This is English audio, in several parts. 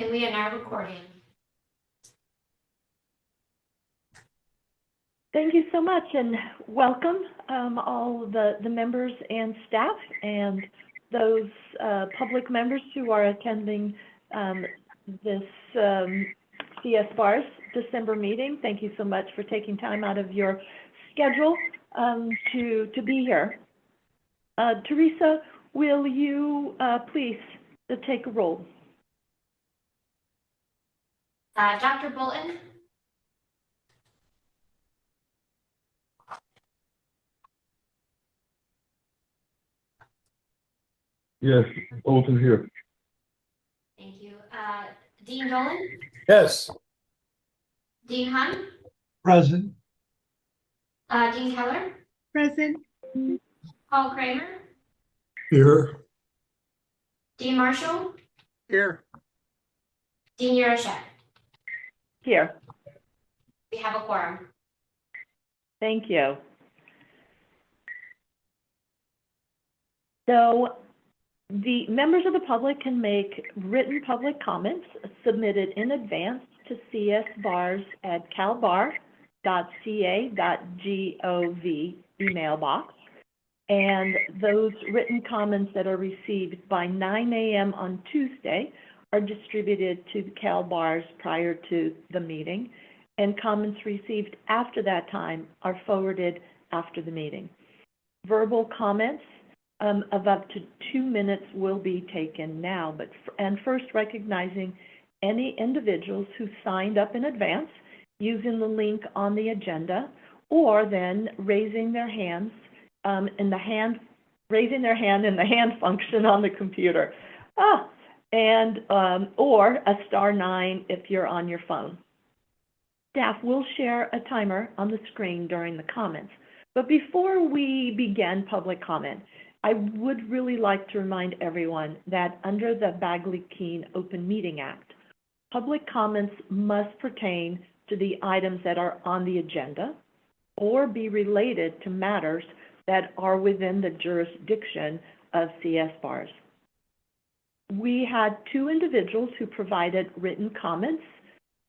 And we are now recording. Thank you so much, and welcome all the members and staff and those public members who are attending this CSBARS December meeting. Thank you so much for taking time out of your schedule to be here. Teresa, will you please take a roll? Dr. Bolton? Yes, Bolton here. Thank you. Dean Dolan? Yes. Dean Hunt? Present. Dean Keller? Present. Paul Kramer? Here. Dean Marshall? Here. Dean Yeroshek? Here. We have a quorum. Thank you. So the members of the public can make written public comments submitted in advance to csbars@calbar.ca.gov email box. And those written comments that are received by 9 a.m. on Tuesday are distributed to the CalBARS prior to the meeting, and comments received after that time are forwarded after the meeting. Verbal comments of up to 2 minutes will be taken now, and first recognizing any individuals who signed up in advance using the link on the agenda, or then raising their hands in the hand function on the computer, or a *9 if you're on your phone. Staff will share a timer on the screen during the comments. But before we begin public comment, I would really like to remind everyone that under the Bagley-Keene Open Meeting Act, public comments must pertain to the items that are on the agenda or be related to matters that are within the jurisdiction of CSBARS. We had 2 individuals who provided written comments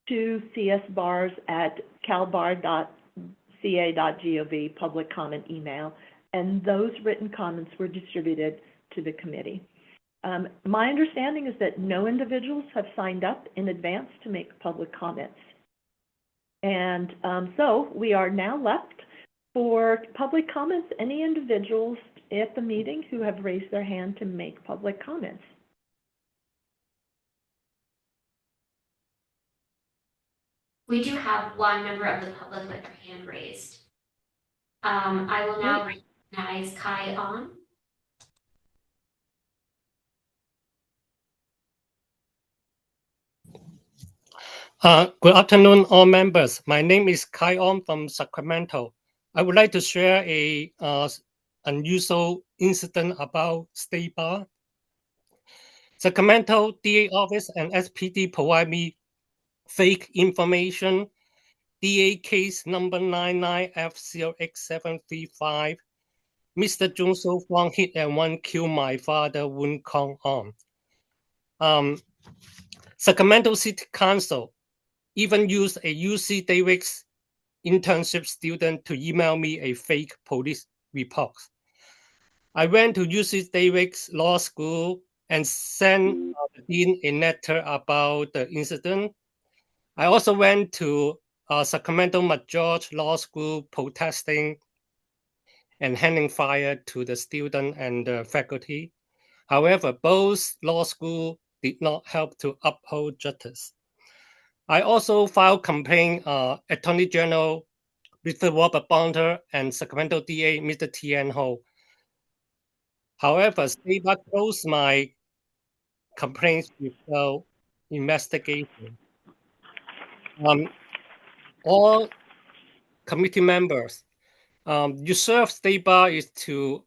to csbars@calbar.ca.gov public comment email, and those written comments were distributed to the committee. My understanding is that no individuals have signed up in advance to make public comments. And so we are now left for public comments. Any individuals at the meeting who have raised their hand to make public comments? We do have one member of the public with their hand raised. I will now recognize Kai On. Good afternoon, all members. My name is Kai On from Sacramento. I would like to share a unusual incident about State Bar. Sacramento DA office and SPD provide me fake information. DA case number 99F08735. Mr. Jung So Fong hit and one kill my father, Woon Kong On. Sacramento City Council even used a UC Davis internship student to email me a fake police report. I went to UC Davis Law School and sent the dean a letter about the incident. I also went to Sacramento McGeorge Law School protesting and handing fire to the student and the faculty. However, both law schools did not help to uphold justice. I also filed complaint Attorney General Mr. Robert Bonter and Sacramento DA Mr. T.N. Ho. However, State Bar closed my complaints without investigation. All committee members, you serve State Bar is to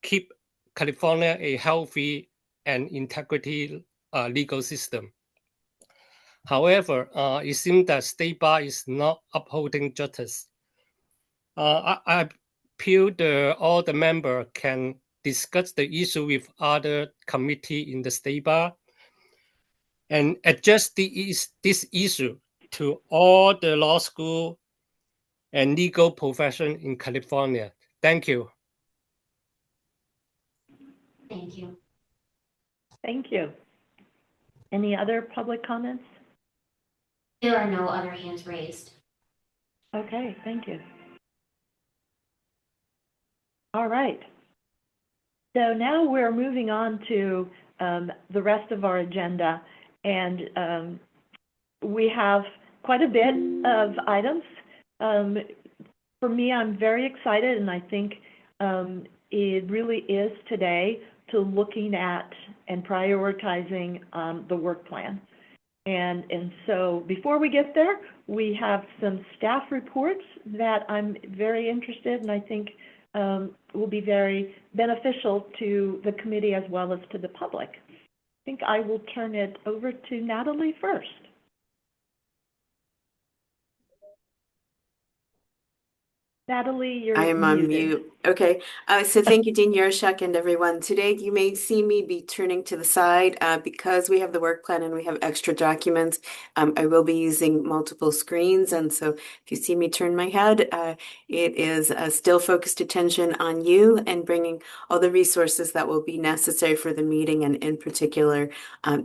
keep California a healthy and integrity legal system. However, it seems that State Bar is not upholding justice. I appeal all the members can discuss the issue with other committee in the State Bar and address this issue to all the law school and legal profession in California. Thank you. Thank you. Thank you. Any other public comments? There are no other hands raised. Okay, thank you. All right. So now we're moving on to the rest of our agenda, and we have quite a bit of items. For me, I'm very excited, and I think it really is today to looking at and prioritizing the work plan. And so before we get there, we have some staff reports that I'm very interested and I think will be very beneficial to the committee as well as to the public. I think I will turn it over to Natalie first. Natalie, you're I'm on muted. mute. Okay. So thank you, Dean Yaroshek, and everyone. Today, you may see me be turning to the side because we have the work plan and we have extra documents. I will be using multiple screens. And so if you see me turn my head, it is still focused attention on you and bringing all the resources that will be necessary for the meeting and in particular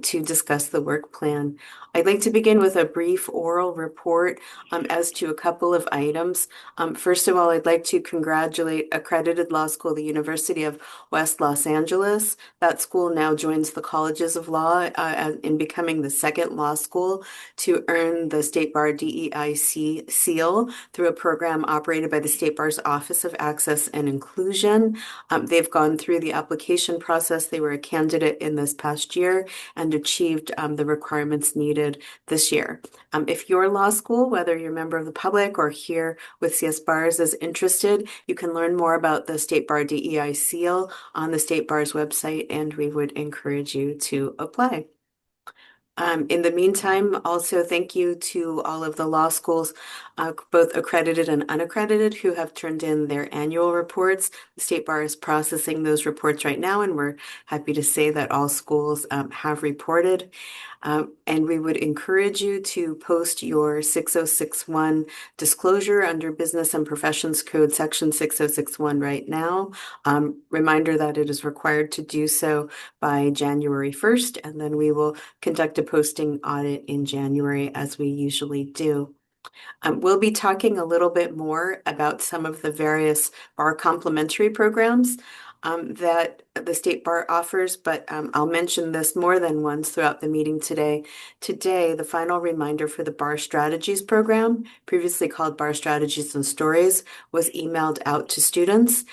to discuss the work plan. I'd like to begin with a brief oral report as to a couple of items. First of all, I'd like to congratulate Accredited Law School, the University of West Los Angeles. That school now joins the colleges of law in becoming the second law school to earn the State Bar DEIC seal through a program operated by the State Bar's Office of Access and Inclusion. They've gone through the application process. They were a candidate in this past year and achieved the requirements needed this year. If your law school, whether you're a member of the public or here with CSBARS is interested, you can learn more about the State Bar DEI seal on the State Bar's website, and we would encourage you to apply. In the meantime, also thank you to all of the law schools, both accredited and unaccredited, who have turned in their annual reports. The State Bar is processing those reports right now, and we're happy to say that all schools have reported. And we would encourage you to post your 6061 disclosure under Business and Professions Code Section 6061 right now. Reminder that it is required to do so by January 1st, and then we will conduct a posting audit in January as we usually do. We'll be talking a little bit more about some of the various bar complementary programs that the State Bar offers, but I'll mention this more than once throughout the meeting today. Today, the final reminder for the Bar Strategies program, previously called Bar Strategies and Stories, was emailed out to students.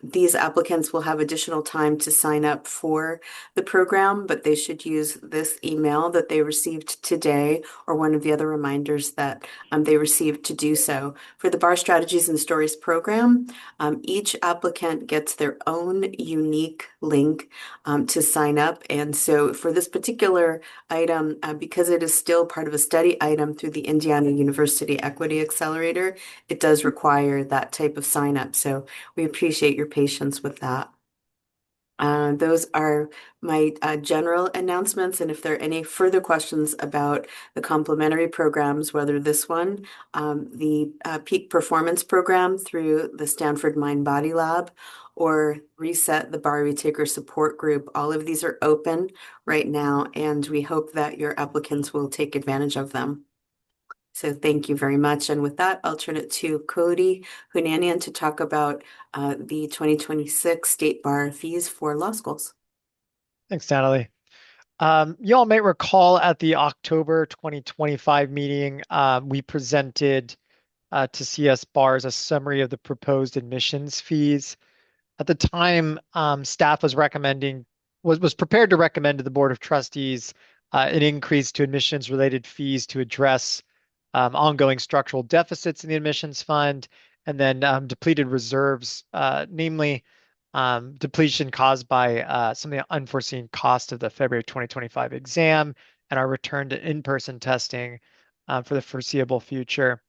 These applicants will have additional time to sign up for the program, but they should use this email that they received today or one of the other reminders that they received to do so. For the Bar Strategies and Stories program, each applicant gets their own unique link to sign up. And so for this particular item, because it is still part of a study item through the Indiana University Equity Accelerator, it does require that type of sign up. So we appreciate your patience with that. Those are my general announcements, and if there are any further questions about the complementary programs, whether this one, the Peak Performance Program through the Stanford Mind Body Lab, or Reset, the Bar Retaker Support Group, all of these are open right now, and we hope that your applicants will take advantage of them. So thank you very much. And with that, I'll turn it to Cody Hunanian to talk about the 2026 State Bar fees for law schools. Thanks, Natalie. You all may recall at the October 2025 meeting, we presented to CSBARS a summary of the proposed admissions fees. At the time, staff was prepared to recommend to the Board of Trustees an increase to admissions-related fees to address ongoing structural deficits in the admissions fund, and then depleted reserves, namely depletion caused by some of the unforeseen cost of the February 2025 exam and our return to in-person testing for the foreseeable future.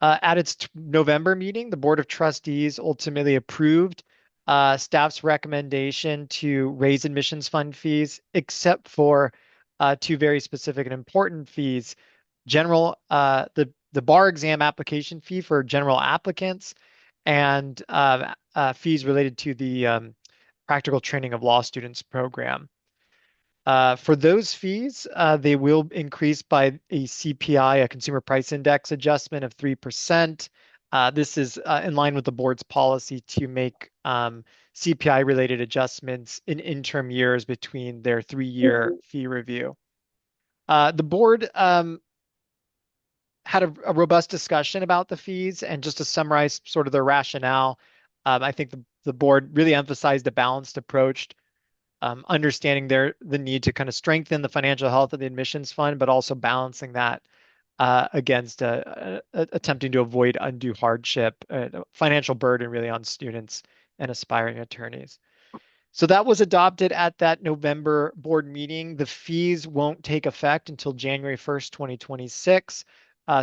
At its November meeting, the Board of Trustees ultimately approved staff's recommendation to raise admissions fund fees, except for two very specific and important fees. The bar exam application fee for general applicants and fees related to the practical training of law students program. For those fees, they will increase by a CPI, a consumer price index adjustment of 3%. This is in line with the board's policy to make CPI-related adjustments in interim years between their 3-year fee review. The board had a robust discussion about the fees, and just to summarize sort of their rationale, I think the board really emphasized a balanced approach, understanding the need to kind of strengthen the financial health of the admissions fund, but also balancing that against attempting to avoid undue hardship, financial burden really on students and aspiring attorneys. So that was adopted at that November board meeting. The fees won't take effect until January 1st, 2026.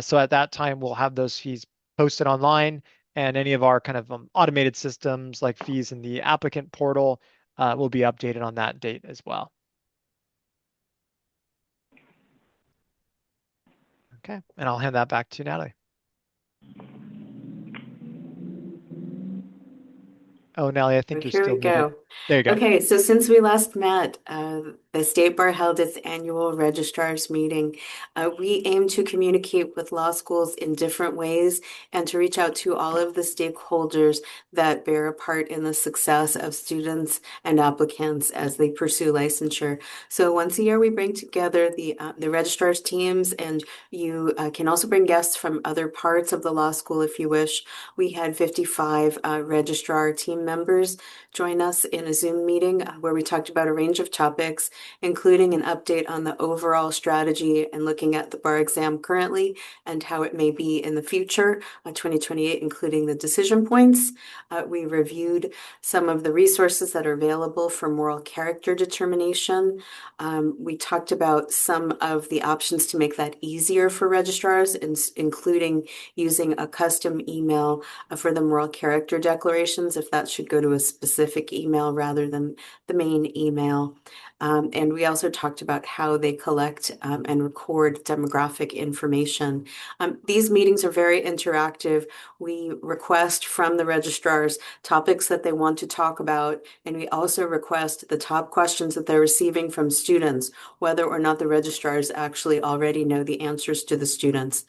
So at that time, we'll have those fees posted online, and any of our kind of automated systems like fees in the applicant portal will be updated on that date as well. Okay, and I'll hand that back to Natalie. Oh, Natalie, I think you're Here still we muted. go. There you go. Okay, so since we last met, the State Bar held its annual Registrars meeting. We aim to communicate with law schools in different ways and to reach out to all of the stakeholders that bear a part in the success of students and applicants as they pursue licensure. So once a year, we bring together the Registrars teams, and you can also bring guests from other parts of the law school if you wish. We had 55 registrar team members join us in a Zoom meeting where we talked about a range of topics, including an update on the overall strategy and looking at the bar exam currently and how it may be in the future, 2028, including the decision points. We reviewed some of the resources that are available for moral character determination. We talked about some of the options to make that easier for registrars, including using a custom email for the moral character declarations, if that should go to a specific email rather than the main email. And we also talked about how they collect and record demographic information. These meetings are very interactive. We request from the registrars topics that they want to talk about, and we also request the top questions that they're receiving from students, whether or not the registrars actually already know the answers to the students'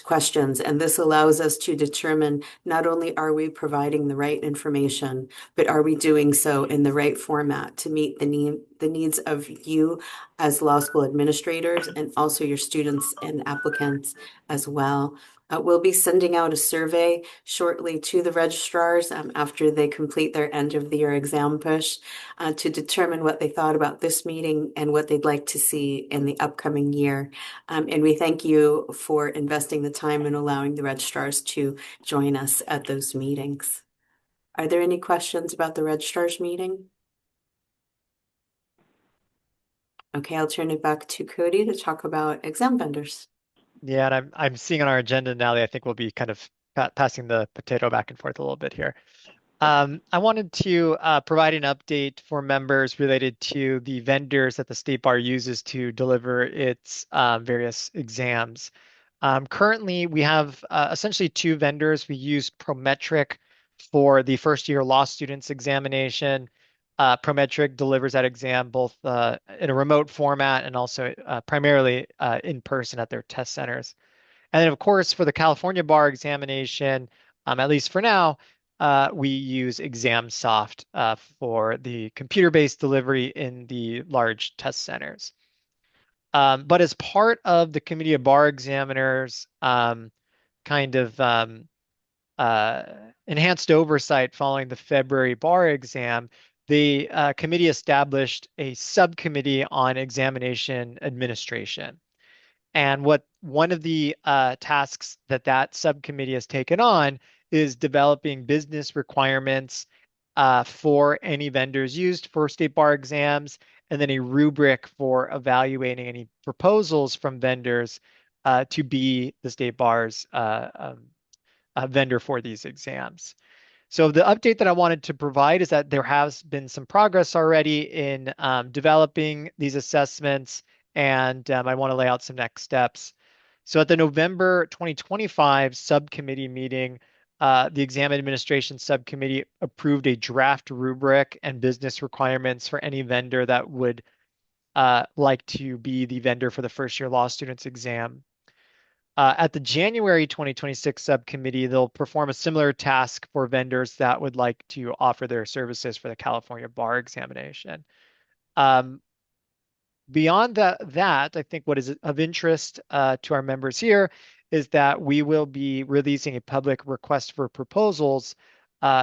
questions. And this allows us to determine not only are we providing the right information, but are we doing so in the right format to meet the needs of you as law school administrators and also your students and applicants as well. We'll be sending out a survey shortly to the registrars after they complete their end of the year exam push to determine what they thought about this meeting and what they'd like to see in the upcoming year. And we thank you for investing the time and allowing the registrars to join us at those meetings. Are there any questions about the registrars meeting? Okay, I'll turn it back to Cody to talk about exam vendors. Yeah, and I'm seeing on our agenda now that I think we'll be kind of passing the potato back and forth a little bit here. I wanted to provide an update for members related to the vendors that the State Bar uses to deliver its various exams. Currently, we have essentially two vendors. We use Prometric for the first year law students examination. Prometric delivers that exam both in a remote format and also primarily in person at their test centers. And then, of course, for the California bar examination, at least for now, we use ExamSoft for the computer-based delivery in the large test centers. But as part of the Committee of Bar Examiners enhanced oversight following the February bar exam, the committee established a subcommittee on examination administration. And what one of the tasks that subcommittee has taken on is developing business requirements for any vendors used for state bar exams, and then a rubric for evaluating any proposals from vendors to be the state bar's vendor for these exams. So the update that I wanted to provide is that there has been some progress already in developing these assessments, and I want to lay out some next steps. So at the November 2025 subcommittee meeting, the exam administration subcommittee approved a draft rubric and business requirements for any vendor that would like to be the vendor for the first year law students exam. At the January 2026 subcommittee, they'll perform a similar task for vendors that would like to offer their services for the California bar examination. Beyond that, I think what is of interest to our members here is that we will be releasing a public request for proposals,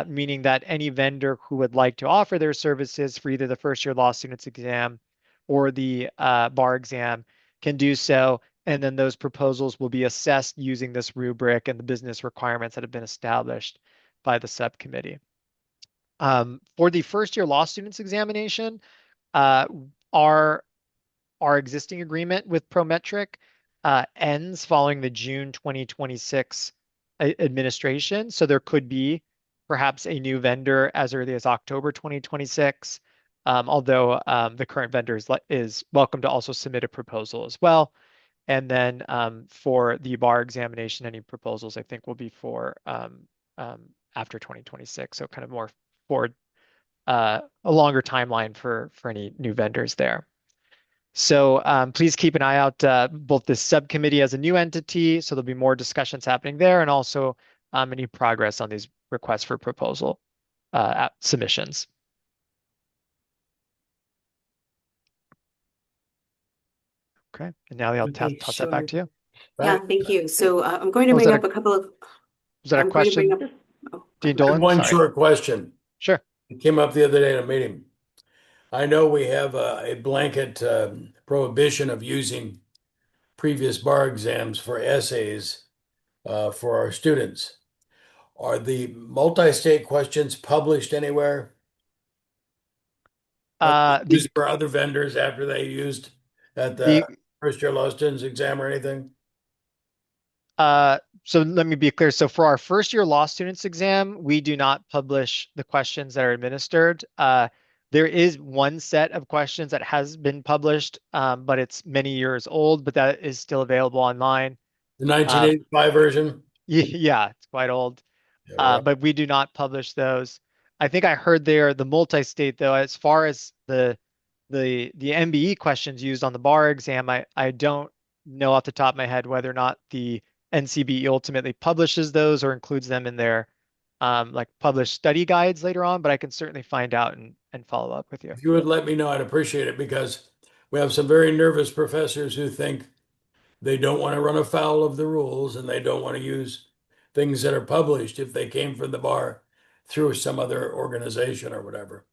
meaning that any vendor who would like to offer their services for either the first year law students exam or the bar exam can do so. And then those proposals will be assessed using this rubric and the business requirements that have been established by the subcommittee. For the first year law students examination, our existing agreement with Prometric ends following the June 2026 administration. So there could be perhaps a new vendor as early as October 2026, although the current vendor is welcome to also submit a proposal as well. And then for the bar examination, any proposals I think will be for after 2026. So kind of more for a longer timeline for any new vendors there. So please keep an eye out both this subcommittee as a new entity, so there'll be more discussions happening there, and also any progress on these requests for proposal submissions. Okay, and now I'll toss that back to you. Yeah, thank you. So I'm going to Was bring that up a couple of. Was that a I'm going to bring question, up. Oh, Dean I have Dolan? one Sorry. short question. Sure. It came up the other day in a meeting. I know we have a blanket prohibition of using previous bar exams for essays for our students. Are the multi-state questions published anywhere? Used for other vendors after they used at the first year law students exam or anything? So let me be clear. So for our first year law students exam, we do not publish the questions that are administered. There is one set of questions that has been published, but it's many years old, but that is still available online. The 1985 version? Yeah, it's quite old. Yeah, right. But we do not publish those. I think I heard there the multi-state though, as far as the MBE questions used on the bar exam, I don't know off the top of my head whether or not the NCBE ultimately publishes those or includes them in their like published study guides later on, but I can certainly find out and follow up with you. If you would let me know, I'd appreciate it, because we have some very nervous professors who think they don't want to run afoul of the rules and they don't want to use things that are published if they came from the bar through some other organization or whatever.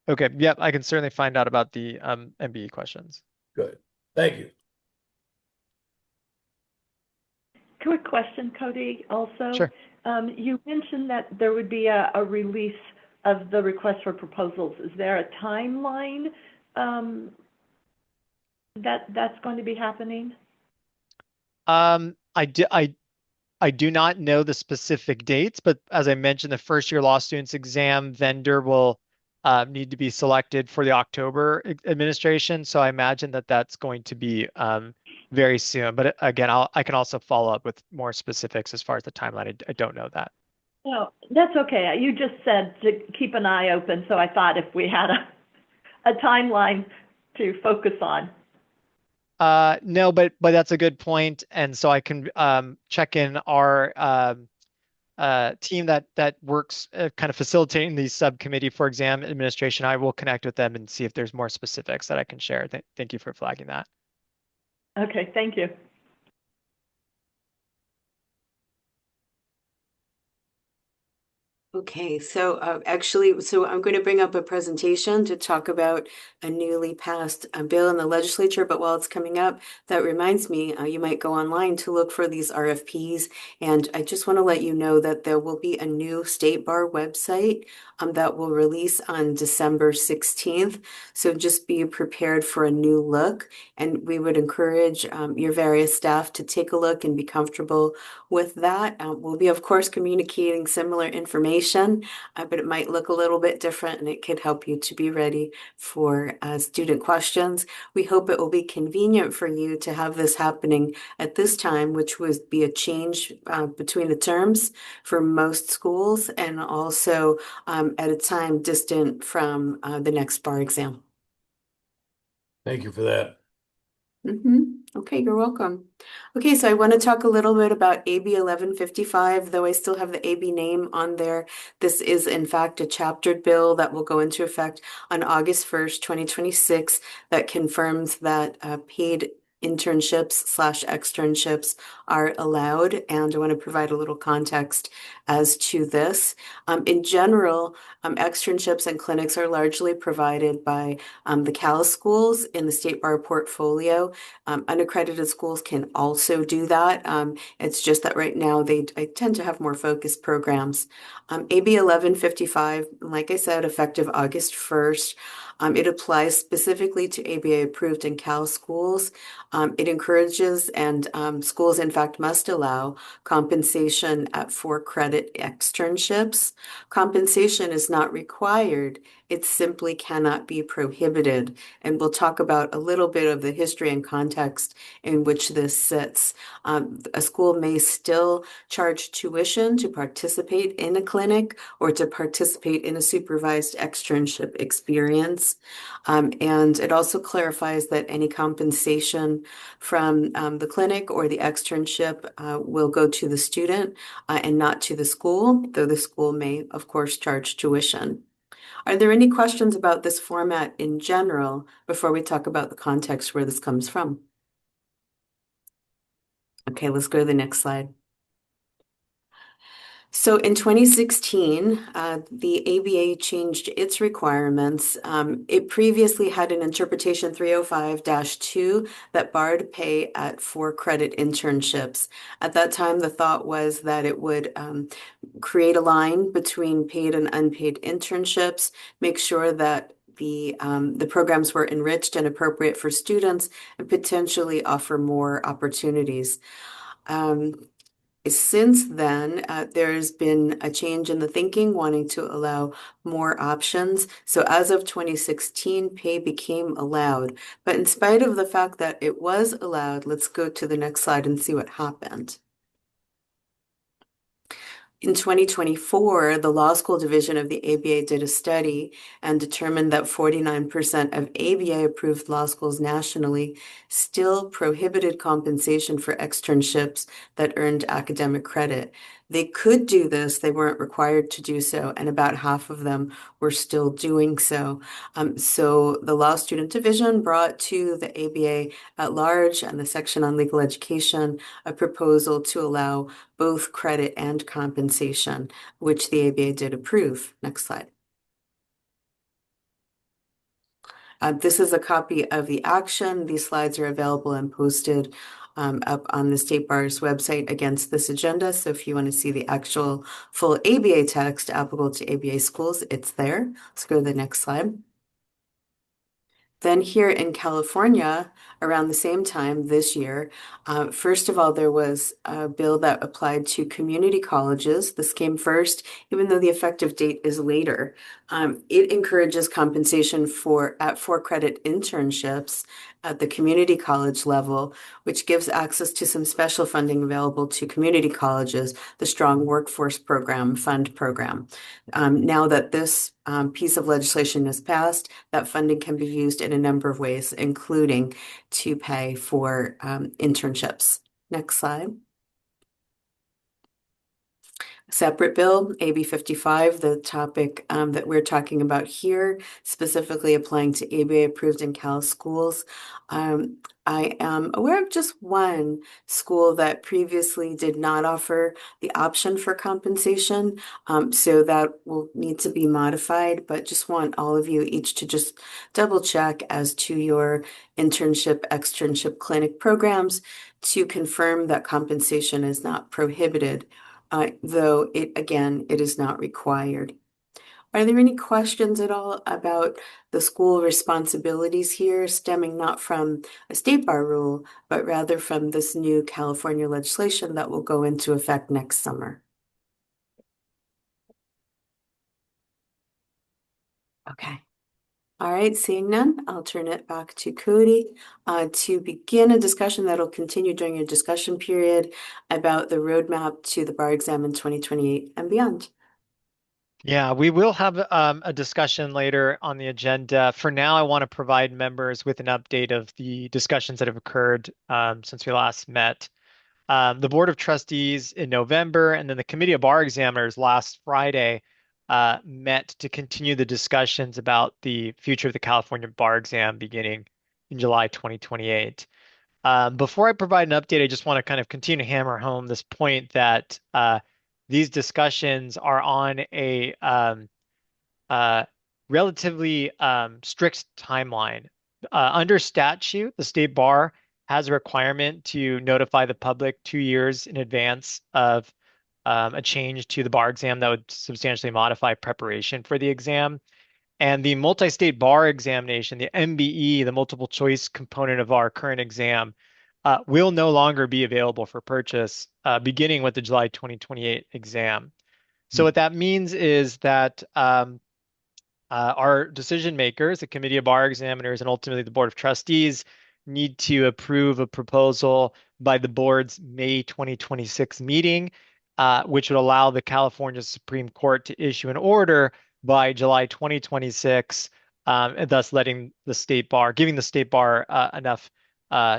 Okay, yep, I can certainly find out about the MBE questions. Good. Thank you. Quick question, Cody, also. Sure. You mentioned that there would be a release of the request for proposals. Is there a timeline that's going to be happening? I do not know the specific dates, but as I mentioned, the first year law students exam vendor will need to be selected for the October administration. So I imagine that that's going to be very soon. But again, I can also follow up with more specifics as far as the timeline. I don't know that. No, that's okay. You just said to keep an eye open, so I thought if we had a timeline to focus on. No, but that's a good point, and so I can check in our team that works kind of facilitating the subcommittee for exam administration. I will connect with them and see if there's more specifics that I can share. Thank you for flagging that. Okay, thank you. Okay, so actually, so I'm going to bring up a presentation to talk about a newly passed bill in the legislature. But while it's coming up, that reminds me, you might go online to look for these RFPs. And I just want to let you know that there will be a new state bar website that will release on December 16th. So just be prepared for a new look. And we would encourage your various staff to take a look and be comfortable with that. We'll be, of course, communicating similar information, but it might look a little bit different and it could help you to be ready for student questions. We hope it will be convenient for you to have this happening at this time, which would be a change between the terms for most schools and also at a time distant from the next bar exam. Thank you for that. Okay, you're welcome. Okay, so I want to talk a little bit about AB 1155, though I still have the AB name on there. This is in fact a chaptered bill that will go into effect on August 1st, 2026, that confirms that paid internships/externships are allowed. And I want to provide a little context as to this. In general, externships and clinics are largely provided by the Cal schools in the State Bar portfolio. Unaccredited schools can also do that. It's just that right now I tend to have more focused programs. AB 1155, like I said, effective August 1st. It applies specifically to ABA approved and Cal schools. It encourages and schools, in fact, must allow compensation at for-credit externships. Compensation is not required. It simply cannot be prohibited. And we'll talk about a little bit of the history and context in which this sits. A school may still charge tuition to participate in a clinic or to participate in a supervised externship experience. And it also clarifies that any compensation from the clinic or the externship will go to the student and not to the school, though the school may, of course, charge tuition. Are there any questions about this format in general before we talk about the context where this comes from? Okay, let's go to the next slide. So in 2016, the ABA changed its requirements. It previously had an interpretation 305-2 that barred pay at for-credit internships. At that time, the thought was that it would create a line between paid and unpaid internships, make sure that the programs were enriched and appropriate for students, and potentially offer more opportunities. Since then, there's been a change in the thinking, wanting to allow more options. So as of 2016, pay became allowed. But in spite of the fact that it was allowed, let's go to the next slide and see what happened. In 2024, the Law School Division of the ABA did a study and determined that 49% of ABA-approved law schools nationally still prohibited compensation for externships that earned academic credit. They could do this, they weren't required to do so, and about half of them were still doing so. So the Law Student Division brought to the ABA at large and the section on legal education a proposal to allow both credit and compensation, which the ABA did approve. Next slide. This is a copy of the action. These slides are available and posted up on the State Bar's website against this agenda. So if you want to see the actual full ABA text applicable to ABA schools, it's there. Let's go to the next slide. Then here in California, around the same time this year, first of all, there was a bill that applied to community colleges. This came first, even though the effective date is later. It encourages compensation for for-credit internships at the community college level, which gives access to some special funding available to community colleges, the Strong Workforce Program, Fund Program. Now that this piece of legislation is passed, that funding can be used in a number of ways, including to pay for internships. Next slide. separate bill, AB 55, the topic that we're talking about here, specifically applying to ABA approved in Cal schools. I am aware of just one school that previously did not offer the option for compensation. So that will need to be modified, but just want all of you each to just double check as to your externship clinic programs to confirm that compensation is not prohibited, though it is not required. Are there any questions at all about the school responsibilities here stemming not from a state bar rule, but rather from this new California legislation that will go into effect next summer? Okay. All right, seeing none, I'll turn it back to Cody to begin a discussion that'll continue during your discussion period about the roadmap to the bar exam in 2028 and beyond. Yeah, we will have a discussion later on the agenda. For now, I want to provide members with an update of the discussions that have occurred since we last met. The Board of Trustees in November, and then the Committee of Bar Examiners last Friday met to continue the discussions about the future of the California bar exam beginning in July 2028. Before I provide an update, I just want to kind of continue to hammer home this point that these discussions are on a relatively strict timeline. Under statute, the state bar has a requirement to notify the public 2 years in advance of a change to the bar exam that would substantially modify preparation for the exam. And the multi-state bar examination, the MBE, the multiple choice component of our current exam, will no longer be available for purchase beginning with the July 2028 exam. So what that means is that our decision makers, the Committee of Bar Examiners, and ultimately the Board of Trustees, need to approve a proposal by the board's May 2026 meeting, which would allow the California Supreme Court to issue an order by July 2026, and thus letting the state bar, giving the state bar enough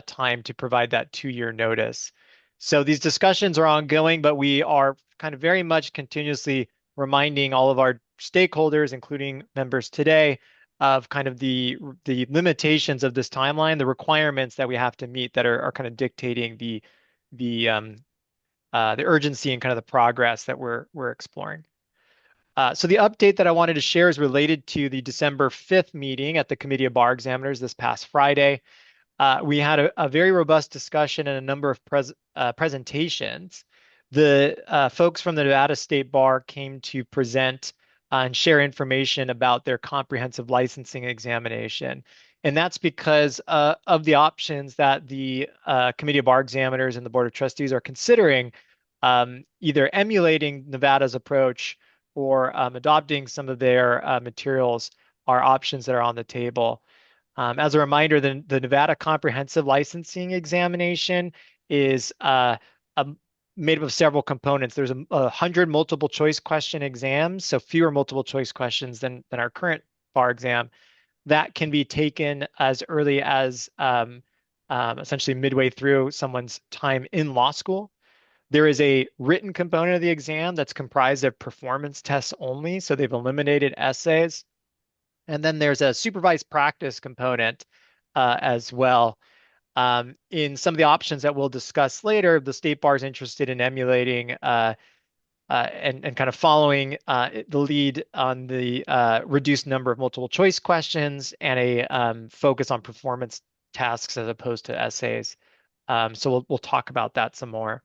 time to provide that 2 year notice. So these discussions are ongoing, but we are kind of very much continuously reminding all of our stakeholders, including members today, of kind of the limitations of this timeline, the requirements that we have to meet that are kind of dictating the urgency and kind of the progress that we're exploring. So the update that I wanted to share is related to the December 5th meeting at the Committee of Bar Examiners this past Friday. We had a very robust discussion and a number of presentations. The folks from the Nevada State Bar came to present and share information about their comprehensive licensing examination. And that's because of the options that the Committee of Bar Examiners and the Board of Trustees are considering, either emulating Nevada's approach or adopting some of their materials are options that are on the table. As a reminder, the Nevada Comprehensive Licensing Examination is made up of several components. There's 100 multiple choice question exams, so fewer multiple choice questions than our current bar exam. That can be taken as early as essentially midway through someone's time in law school. There is a written component of the exam that's comprised of performance tests only, so they've eliminated essays. And then there's a supervised practice component as well. In some of the options that we'll discuss later, the state bar is interested in emulating and kind of following the lead on the reduced number of multiple choice questions and a focus on performance tasks as opposed to essays. So we'll talk about that some more.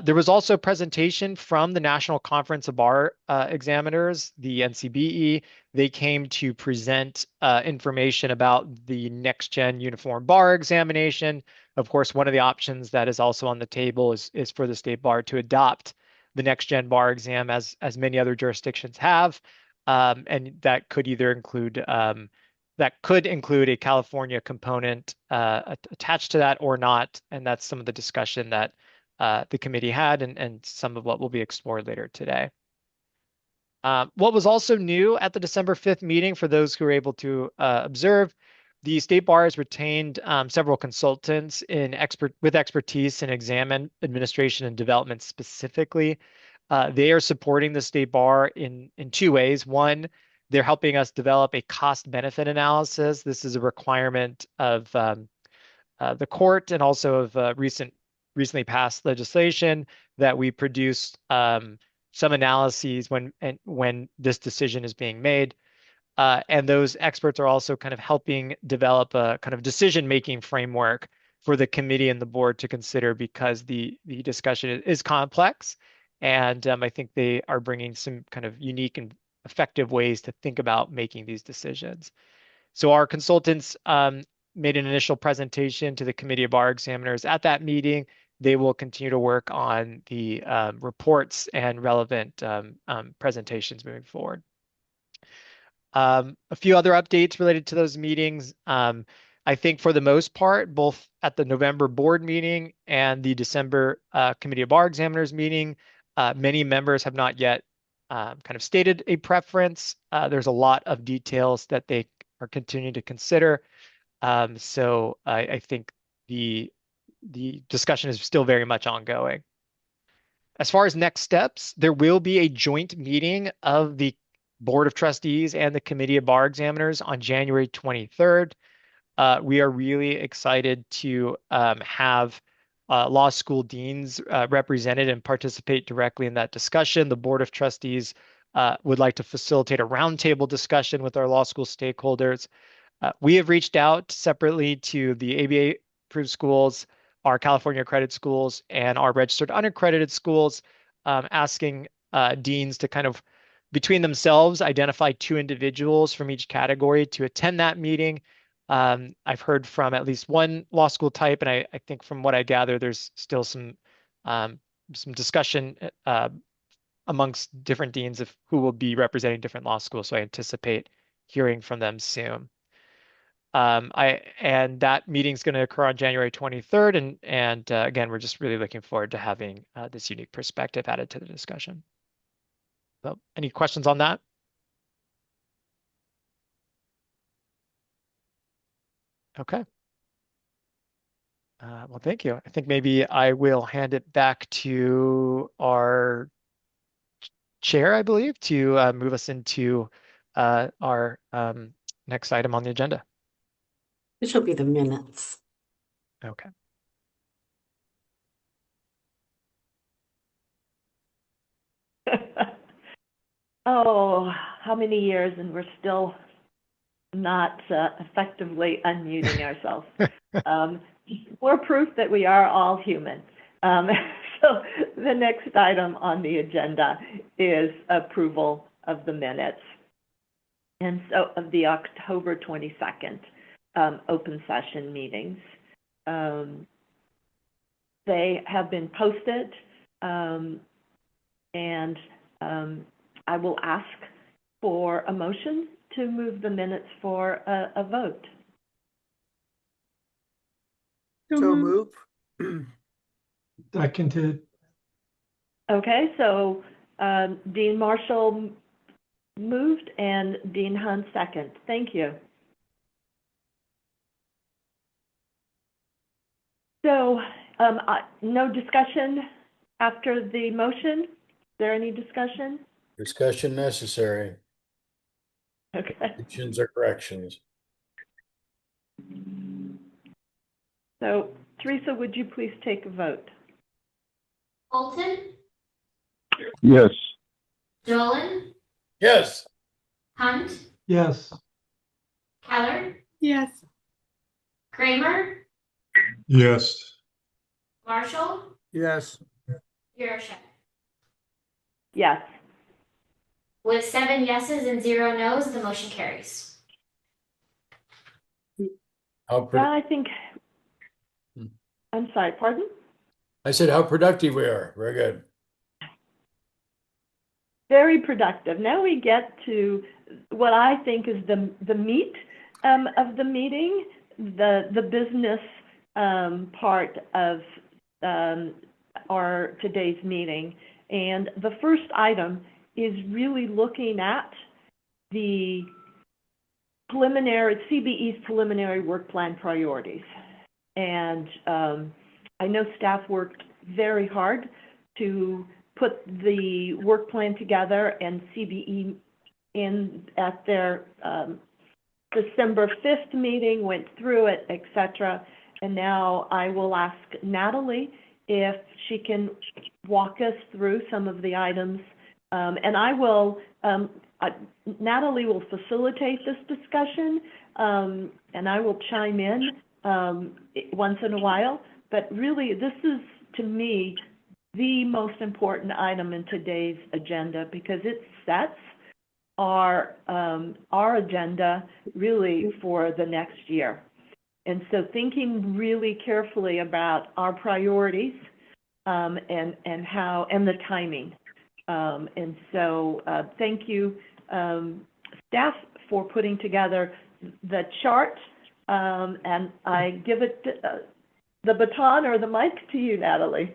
There was also a presentation from the National Conference of Bar Examiners, the NCBE. They came to present information about the next-gen uniform bar examination. Of course, one of the options that is also on the table is for the state bar to adopt the next-gen bar exam, as many other jurisdictions have, and that could either include a California component attached to that or not, and that's some of the discussion that the committee had and some of what will be explored later today. What was also new at the December 5th meeting, for those who were able to observe, the state bar has retained several consultants with expertise in exam administration and development specifically. They are supporting the state bar in two ways. One, they're helping us develop a cost-benefit analysis. This is a requirement of the court and also of recently passed legislation that we produce some analyses when this decision is being made. And those experts are also kind of helping develop a kind of decision-making framework for the committee and the board to consider, because the discussion is complex. And I think they are bringing some kind of unique and effective ways to think about making these decisions. So our consultants made an initial presentation to the Committee of Bar Examiners at that meeting. They will continue to work on the reports and relevant presentations moving forward. A few other updates related to those meetings. I think for the most part, both at the November board meeting and the December Committee of Bar Examiners meeting, many members have not yet kind of stated a preference. There's a lot of details that they are continuing to consider. So I think the discussion is still very much ongoing. As far as next steps, there will be a joint meeting of the Board of Trustees and the Committee of Bar Examiners on January 23rd. We are really excited to have law school deans represented and participate directly in that discussion. The Board of Trustees would like to facilitate a roundtable discussion with our law school stakeholders. We have reached out separately to the ABA-approved schools, our California accredited schools, and our registered unaccredited schools, asking deans to kind of, between themselves, identify 2 individuals from each category to attend that meeting. I've heard from at least one law school type, and I think from what I gather, there's still some discussion amongst different deans of who will be representing different law schools. So I anticipate hearing from them soon. And that meeting is going to occur on January 23rd, and again, we're just really looking forward to having this unique perspective added to the discussion. So, any questions on that? Okay. Well, thank you. I think maybe I will hand it back to our chair, I believe, to move us into our next item on the agenda. Which will be the minutes. Okay. Oh, how many years and we're still not effectively unmuting ourselves. More proof that we are all human. So the next item on the agenda is approval of the minutes. And so of the October 22nd open session meetings. They have been posted, and I will ask for a motion to move the minutes for a vote. So move. Seconded. Okay, so Dean Marshall moved and Dean Hunt second. Thank you. So no discussion after the motion? Is there any discussion? Discussion necessary. Okay. Additions or corrections? So Teresa, would you please take a vote? Bolton, Yes. Dolan, Yes. Hunt, Yes. Keller, Yes. Kramer, Yes. Marshall, Yes. Yurashek. Yes. With 7 yeses and 0 nos, the motion carries. How Well, I think, I'm sorry, pardon? I said how productive we are. Very good. Very productive. Now we get to what I think is the meat of the meeting, the business part of our today's meeting. And the first item is really looking at the CBE's preliminary work plan priorities. And I know staff worked very hard to put the work plan together, and CBE in at their December 5th meeting went through it, et cetera. And now I will ask Natalie if she can walk us through some of the items. And I will, Natalie will facilitate this discussion, and I will chime in once in a while. But really, this is, to me, the most important item in today's agenda, because it sets our agenda really for the next year. And so thinking really carefully about our priorities and the timing. And so thank you, staff, for putting together the chart. And I give it the baton or the mic to you, Natalie.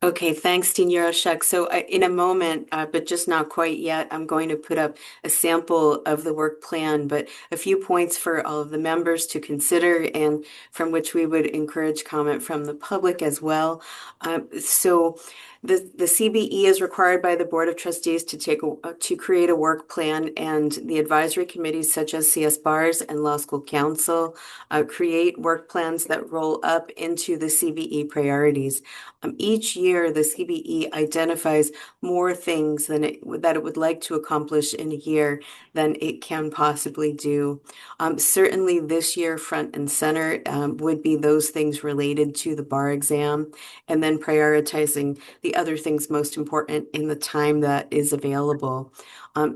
Okay, thanks, Dean Yaroshek. So in a moment, but just not quite yet, I'm going to put up a sample of the work plan, but a few points for all of the members to consider, and from which we would encourage comment from the public as well. So the CBE is required by the Board of Trustees to create a work plan, and the advisory committees such as CSBARS and Law School Council create work plans that roll up into the CBE priorities. Each year, the CBE identifies more things that it would like to accomplish in a year than it can possibly do. Certainly this year, front and center would be those things related to the bar exam, and then prioritizing the other things most important in the time that is available.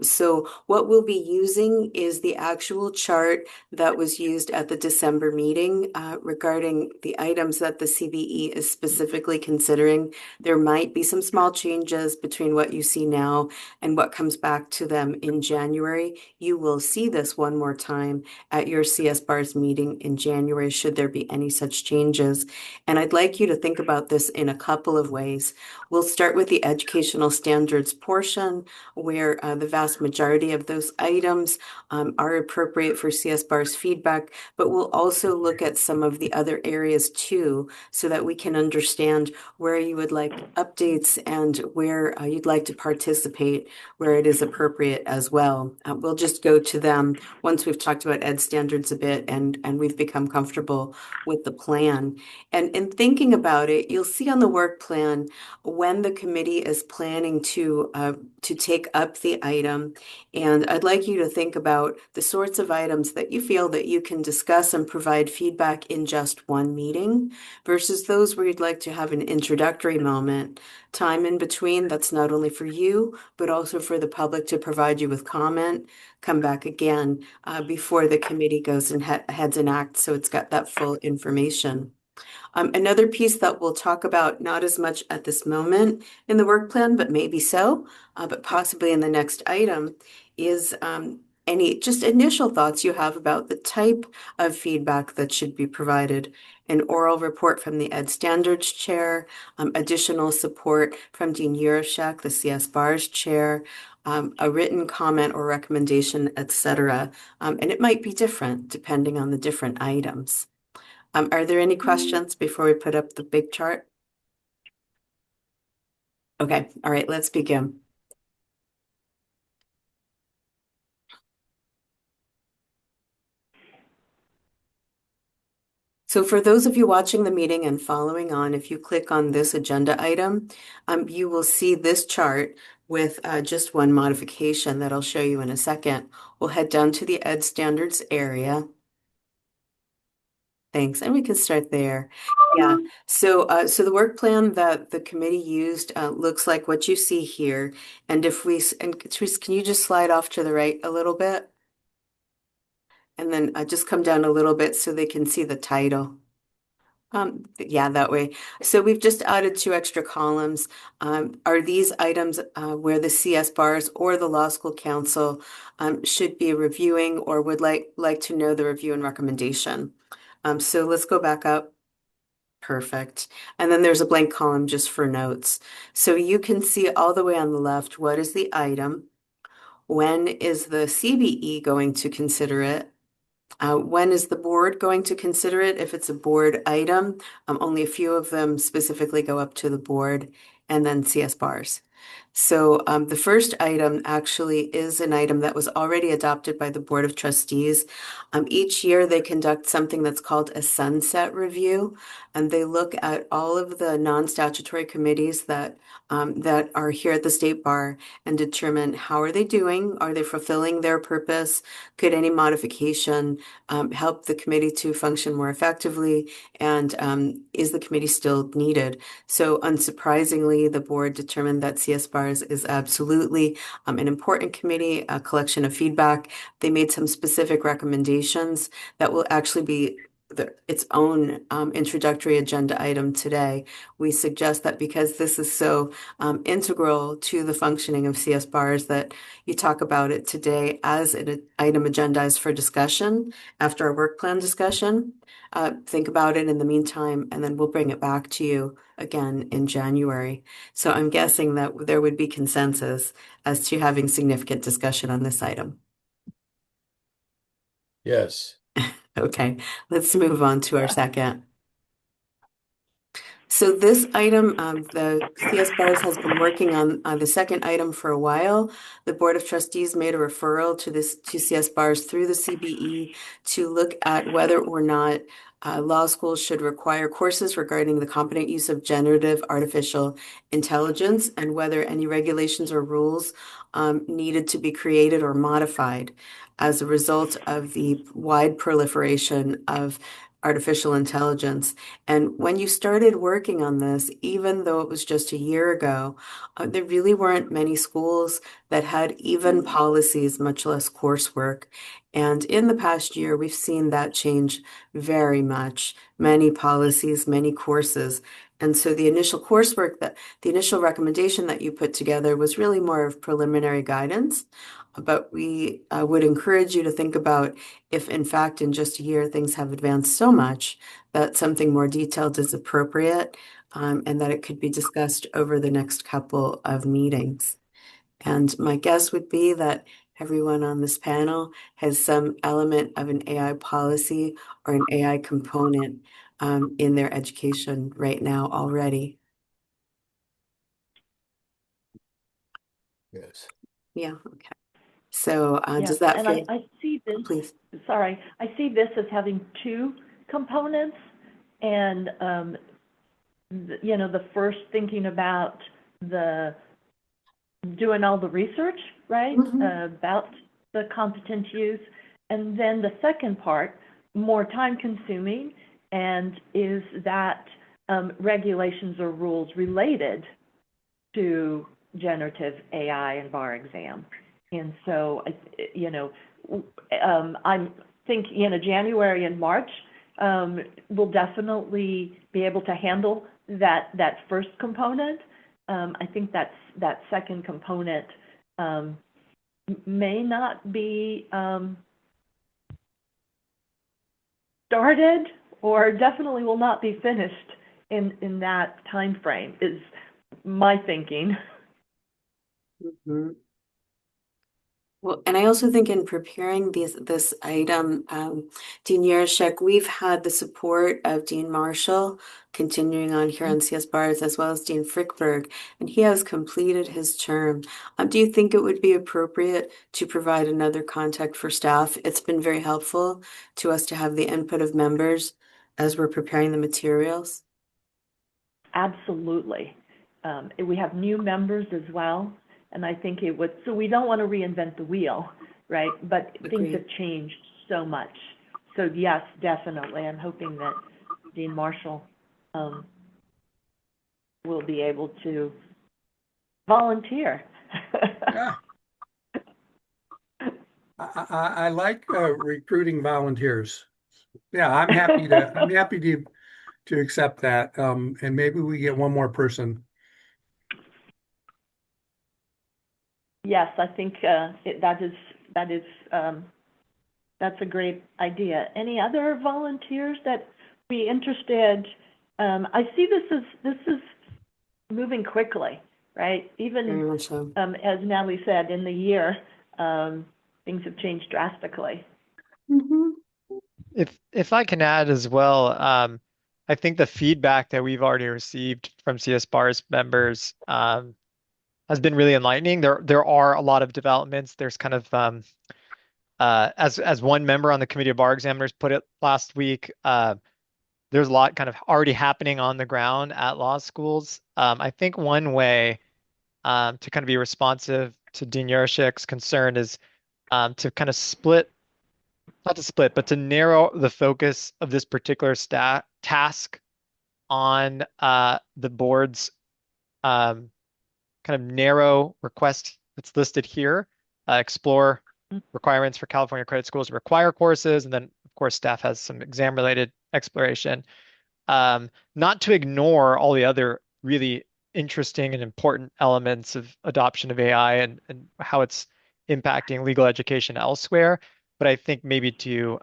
So what we'll be using is the actual chart that was used at the December meeting regarding the items that the CBE is specifically considering. There might be some small changes between what you see now and what comes back to them in January. You will see this one more time at your CSBARS meeting in January, should there be any such changes. And I'd like you to think about this in a couple of ways. We'll start with the educational standards portion, where the vast majority of those items are appropriate for CSBARS feedback, but we'll also look at some of the other areas too, so that we can understand where you would like updates and where you'd like to participate, where it is appropriate as well. We'll just go to them once we've talked about ed standards a bit and we've become comfortable with the plan. And in thinking about it, you'll see on the work plan when the committee is planning to take up the item. And I'd like you to think about the sorts of items that you feel that you can discuss and provide feedback in just one meeting versus those where you'd like to have an introductory moment, time in between that's not only for you, but also for the public to provide you with comment, come back again before the committee goes and heads and acts, so it's got that full information. Another piece that we'll talk about, not as much at this moment in the work plan, but maybe so, but possibly in the next item, is any just initial thoughts you have about the type of feedback that should be provided. An oral report from the Ed Standards Chair, additional support from Dean Yaroshek, the CSBARS Chair, a written comment or recommendation, etc. And it might be different depending on the different items. Are there any questions before we put up the big chart? Okay, all right, let's begin. So for those of you watching the meeting and following on, if you click on this agenda item, you will see this chart with just one modification that I'll show you in a second. We'll head down to the Ed Standards area. Thanks, and we can start there. Yeah, so the work plan that the committee used looks like what you see here. And Therese, can you just slide off to the right a little bit? And then just come down a little bit so they can see the title. Yeah, that way. So we've just added 2 extra columns. Are these items where the CSBARS or the Law School Council should be reviewing or would like to know the review and recommendation? So let's go back up. Perfect. And then there's a blank column just for notes. So you can see all the way on the left, what is the item? When is the CBE going to consider it? When is the board going to consider it? If it's a board item, only a few of them specifically go up to the board, and then CSBARS. So the first item actually is an item that was already adopted by the Board of Trustees. Each year they conduct something that's called a sunset review, and they look at all of the non-statutory committees that are here at the State Bar and determine how are they doing? Are they fulfilling their purpose? Could any modification help the committee to function more effectively? And is the committee still needed? So unsurprisingly, the board determined that CSBARS is absolutely an important committee, a collection of feedback. They made some specific recommendations that will actually be its own introductory agenda item today. We suggest that because this is so integral to the functioning of CSBARS, that you talk about it today as an item agendized for discussion after our work plan discussion. Think about it in the meantime, and then we'll bring it back to you again in January. So I'm guessing that there would be consensus as to having significant discussion on this item. Yes. Okay, let's move on to our second. So this item, the CSBARS has been working on the second item for a while. The Board of Trustees made a referral to CSBARS through the CBE to look at whether or not law schools should require courses regarding the competent use of generative artificial intelligence and whether any regulations or rules needed to be created or modified as a result of the wide proliferation of artificial intelligence. And when you started working on this, even though it was just a year ago, there really weren't many schools that had even policies, much less coursework. And in the past year, we've seen that change very much. Many policies, many courses. And so the initial recommendation that you put together was really more of preliminary guidance. But we would encourage you to think about if, in fact, in just a year, things have advanced so much that something more detailed is appropriate, and that it could be discussed over the next couple of meetings. And my guess would be that everyone on this panel has some element of an AI policy or an AI component in their education right now already. Yes. Yeah, okay. So Yeah, does that and feel, I see this, please? sorry, I see this as having two components. And, you know, the first thinking about doing all the research, right, about the competent use. And then the second part, more time consuming, and is that regulations or rules related to generative AI and bar exam. And so, you know, I'm thinking, you know, January and March, we'll definitely be able to handle that first component. I think that second component may not be started, or definitely will not be finished in that time frame, is my thinking. Mm-hmm. Well, and I also think in preparing this item, Dean Yarashek, we've had the support of Dean Marshall continuing on here on CSBARS, as well as Dean Frickberg, and he has completed his term. Do you think it would be appropriate to provide another contact for staff? It's been very helpful to us to have the input of members as we're preparing the materials. Absolutely. We have new members as well. And I think it would, so we don't want to reinvent the wheel, right? But things have changed so much. So yes, definitely. I'm hoping that Dean Marshall will be able to volunteer. Yeah. I like recruiting volunteers. Yeah, I'm happy to accept that. And maybe we get one more person. Yes, I think that's a great idea. Any other volunteers that be interested? I see this is moving quickly, right? Even as Natalie said, in the year, things have changed drastically. Mm-hmm. If I can add as well, I think the feedback that we've already received from CSBARS members has been really enlightening. There are a lot of developments. There's kind of as one member on the committee of bar examiners put it last week, there's a lot kind of already happening on the ground at law schools. I think one way to kind of be responsive to Dean Yaroshick's concern is to kind of not to split, but to narrow the focus of this particular task on the board's kind of narrow request that's listed here. Explore requirements for California credit schools to require courses, and then of course staff has some exam-related exploration. Not to ignore all the other really interesting and important elements of adoption of AI and how it's impacting legal education elsewhere, but I think maybe to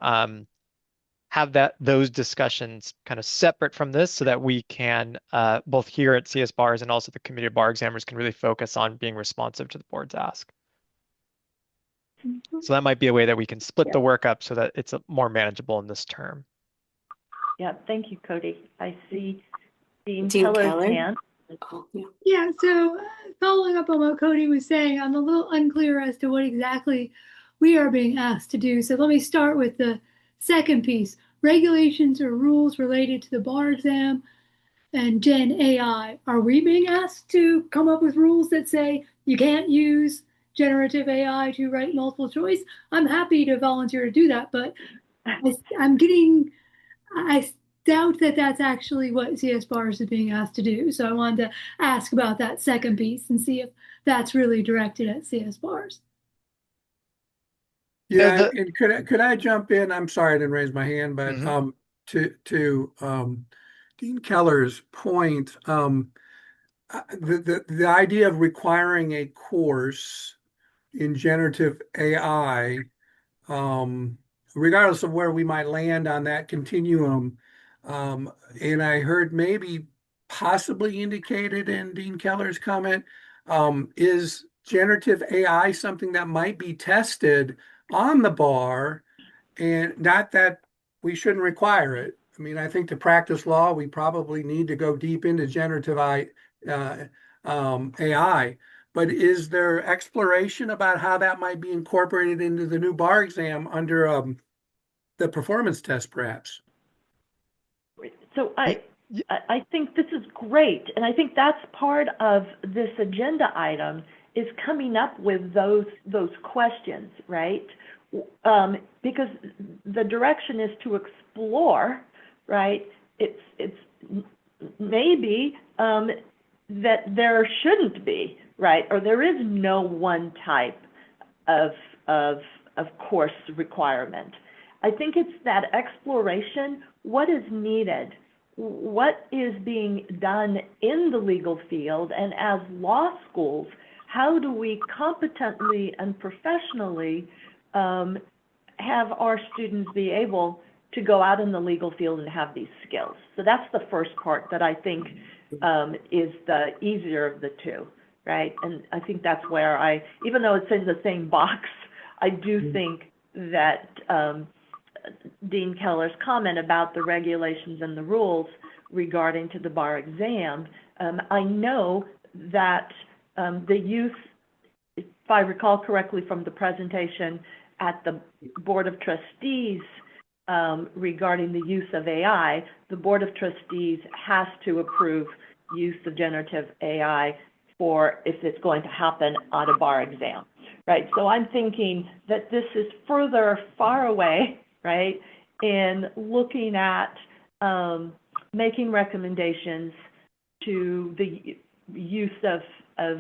have those discussions kind of separate from this so that we can both here at CSBARS and also the committee of bar examiners can really focus on being responsive to the board's ask. So that might be a way that we can split the work up so that it's more manageable in this term. Yeah, thank you, Cody. I see Dean Dean Keller's Keller? hand. Oh, yeah. Yeah, so following up on what Cody was saying, I'm a little unclear as to what exactly we are being asked to do. So let me start with the second piece. Regulations or rules related to the bar exam and Gen AI. Are we being asked to come up with rules that say you can't use generative AI to write multiple choice? I'm happy to volunteer to do that, but I doubt that that's actually what CSBARS is being asked to do. So I wanted to ask about that second piece and see if that's really directed at CSBARS. Yeah, and could I jump in? I'm sorry I didn't raise my hand, but to Dean Keller's point, the idea of requiring a course in generative AI, regardless of where we might land on that continuum, and I heard maybe possibly indicated in Dean Keller's comment, is generative AI something that might be tested on the bar, and not that we shouldn't require it. I mean, I think to practice law, we probably need to go deep into generative AI. But is there exploration about how that might be incorporated into the new bar exam under the performance test, perhaps? So I think this is great, and I think that's part of this agenda item is coming up with those questions, right? Because the direction is to explore, right? It's maybe that there shouldn't be, right? Or there is no one type of course requirement. I think it's that exploration. What is needed? What is being done in the legal field? And as law schools, how do we competently and professionally have our students be able to go out in the legal field and have these skills? So that's the first part that I think is the easier of the two, right? And I think that's where even though it's in the same box, I do think that Dean Keller's comment about the regulations and the rules regarding to the bar exam, I know that the use, if I recall correctly from the presentation at the Board of Trustees regarding the use of AI, the Board of Trustees has to approve use of generative AI for if it's going to happen on a bar exam, right? So I'm thinking that this is far away, right, in looking at making recommendations to the use of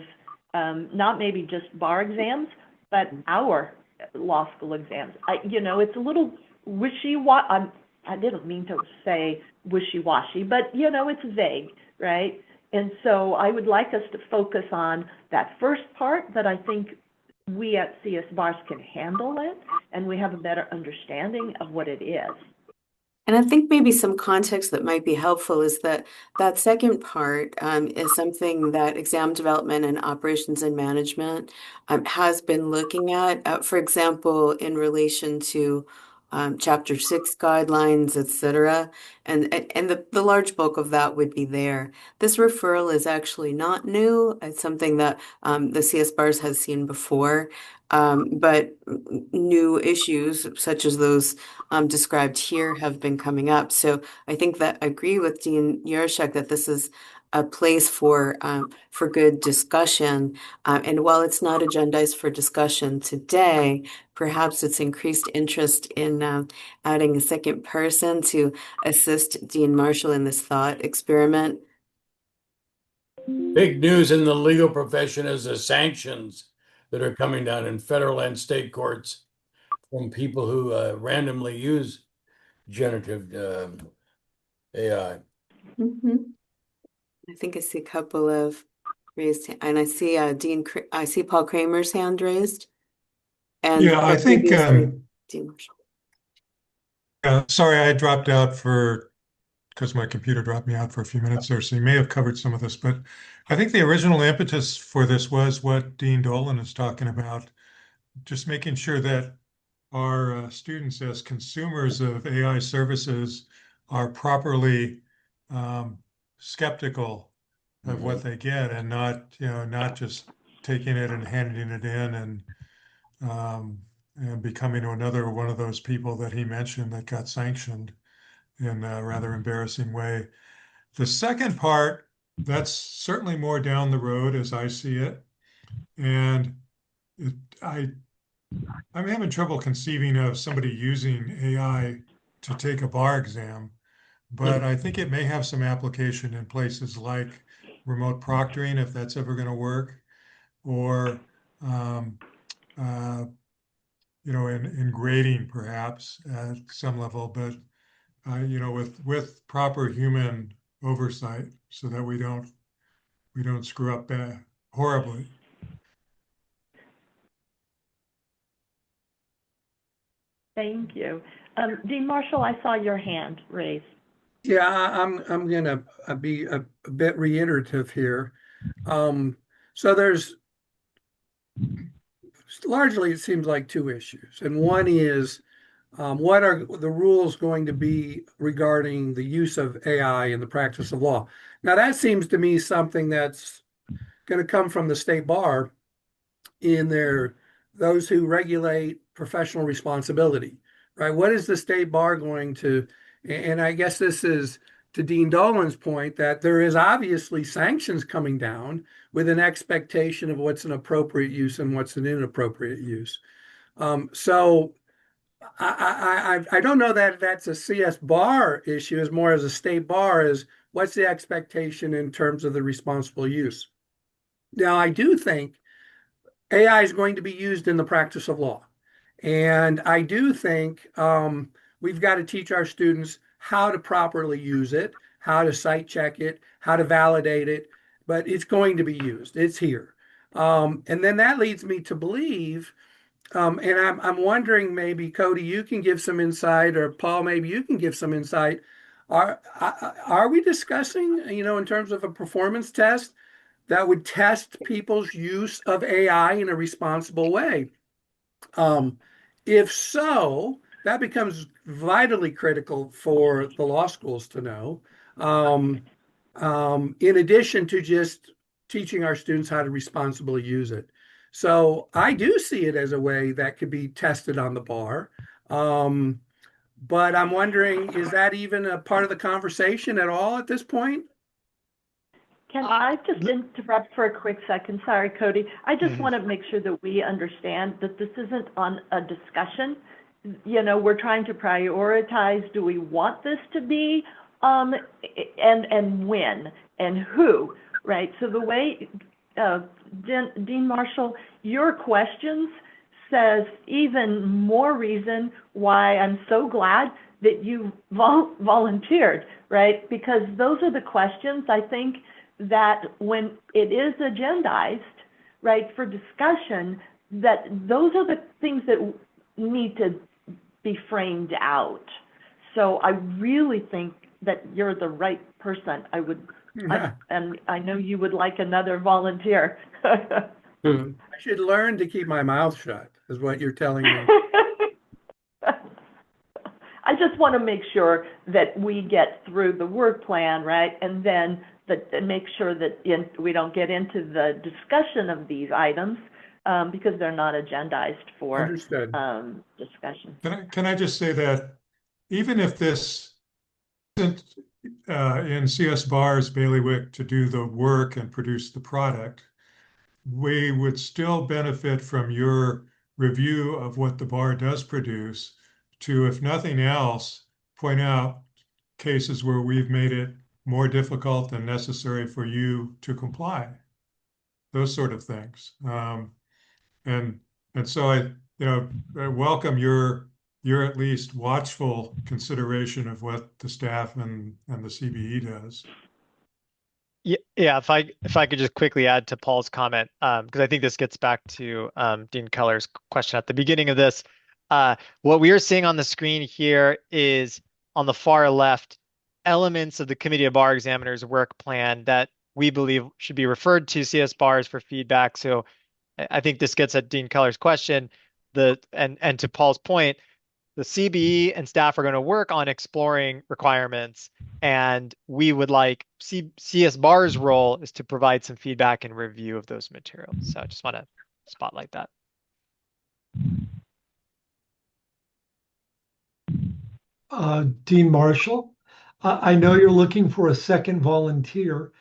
not maybe just bar exams, but our law school exams. It's a little wishy-washy. I didn't mean to say wishy-washy, but, it's vague, right? And so I would like us to focus on that first part that I think we at CSBARS can handle it, and we have a better understanding of what it is. And I think maybe some context that might be helpful is that second part is something that exam development and operations and management has been looking at, for example, in relation to Chapter 6 guidelines, etc. And the large bulk of that would be there. This referral is actually not new. It's something that the CSBARS has seen before, but new issues such as those described here have been coming up. So I think that I agree with Dean Yarshak that this is a place for good discussion. And while it's not agendized for discussion today, perhaps it's increased interest in adding a second person to assist Dean Marshall in this thought experiment. Big news in the legal profession is the sanctions that are coming down in federal and state courts from people who randomly use generative AI. I think I see a couple of raised, and I see I see Paul Kramer's hand raised. And Yeah, I think, Dean Marshall. sorry, I dropped out because my computer dropped me out for a few minutes there, so you may have covered some of this, but I think the original impetus for this was what Dean Dolan is talking about, just making sure that our students as consumers of AI services are properly skeptical of what they get and not just taking it and handing it in and becoming another one of those people that he mentioned that got sanctioned in a rather embarrassing way. The second part, that's certainly more down the road as I see it. And I'm having trouble conceiving of somebody using AI to take a bar exam, but I think it may have some application in places like remote proctoring, if that's ever going to work, or in grading perhaps at some level, but with proper human oversight so that we don't screw up horribly. Thank you. Dean Marshall, I saw your hand raised. Yeah, I'm gonna be a bit reiterative here. So there's largely, it seems like, two issues. And one is, what are the rules going to be regarding the use of AI in the practice of law? Now, that seems to me something that's going to come from the state bar in those who regulate professional responsibility, right? What is the state bar going to, and I guess this is to Dean Dolan's point that there is obviously sanctions coming down with an expectation of what's an appropriate use and what's an inappropriate use. So I don't know that that's a CS bar issue as more as a state bar is what's the expectation in terms of the responsible use. Now, I do think AI is going to be used in the practice of law. And I do think we've got to teach our students how to properly use it, how to site check it, how to validate it, but it's going to be used. It's here. And then that leads me to believe, and I'm wondering, maybe Cody, you can give some insight, or Paul, maybe you can give some insight. Are we discussing, in terms of a performance test that would test people's use of AI in a responsible way? If so, that becomes vitally critical for the law schools to know, in addition to just teaching our students how to responsibly use it. So I do see it as a way that could be tested on the bar. But I'm wondering, is that even a part of the conversation at all at this point? Can I just interrupt for a quick second? Sorry, Cody. I just want to make sure that we understand that this isn't on a discussion. We're trying to prioritize, do we want this to be, and when, and who, right? So the way, Dean Marshall, your questions says even more reason why I'm so glad that you volunteered, right? Because those are the questions, I think, that when it is agendized, right, for discussion, that those are the things that need to be framed out. So I really think that you're the right person. And I know you would like another volunteer. I should learn to keep my mouth shut, is what you're telling me. I just want to make sure that we get through the work plan, right? And then make sure that we don't get into the discussion of these items because they're not agendized for Understood. discussion. Can I just say that even if this isn't in CSBARS bailiwick to do the work and produce the product, we would still benefit from your review of what the bar does produce to, if nothing else, point out cases where we've made it more difficult than necessary for you to comply. Those sort of things. And so I welcome your at least watchful consideration of what the staff and the CBE does. Yeah, if I could just quickly add to Paul's comment, because I think this gets back to Dean Keller's question at the beginning of this. What we are seeing on the screen here is on the far left, elements of the Committee of Bar Examiners work plan that we believe should be referred to CSBARS for feedback. So I think this gets at Dean Keller's question. And to Paul's point, the CBE and staff are going to work on exploring requirements, and we would like CSBAR's role is to provide some feedback and review of those materials. So I just want to spotlight that. Dean Marshall, I know you're looking for a second volunteer.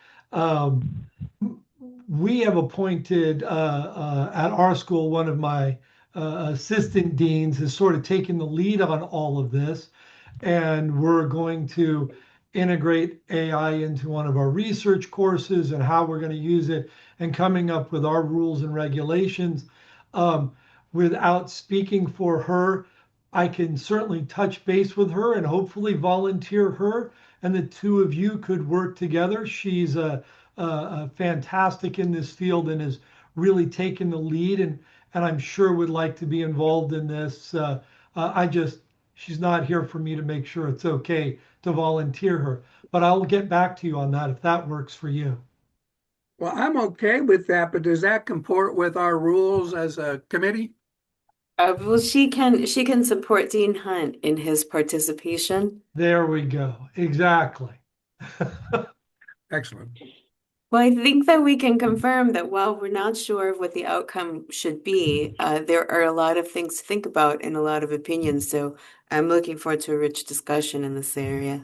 We have appointed at our school, one of my assistant deans has sort of taken the lead on all of this, and we're going to integrate AI into one of our research courses and how we're going to use it and coming up with our rules and regulations. Without speaking for her, I can certainly touch base with her and hopefully volunteer her, and the two of you could work together. She's fantastic in this field and has really taken the lead, and I'm sure would like to be involved in this. She's not here for me to make sure it's okay to volunteer her, but I'll get back to you on that if that works for you. Well, I'm okay with that, but does that comport with our rules as a committee? Well, she can support Dean Hunt in his participation. There we go. Exactly. Excellent. Well, I think that we can confirm that while we're not sure of what the outcome should be, there are a lot of things to think about and a lot of opinions. So I'm looking forward to a rich discussion in this area.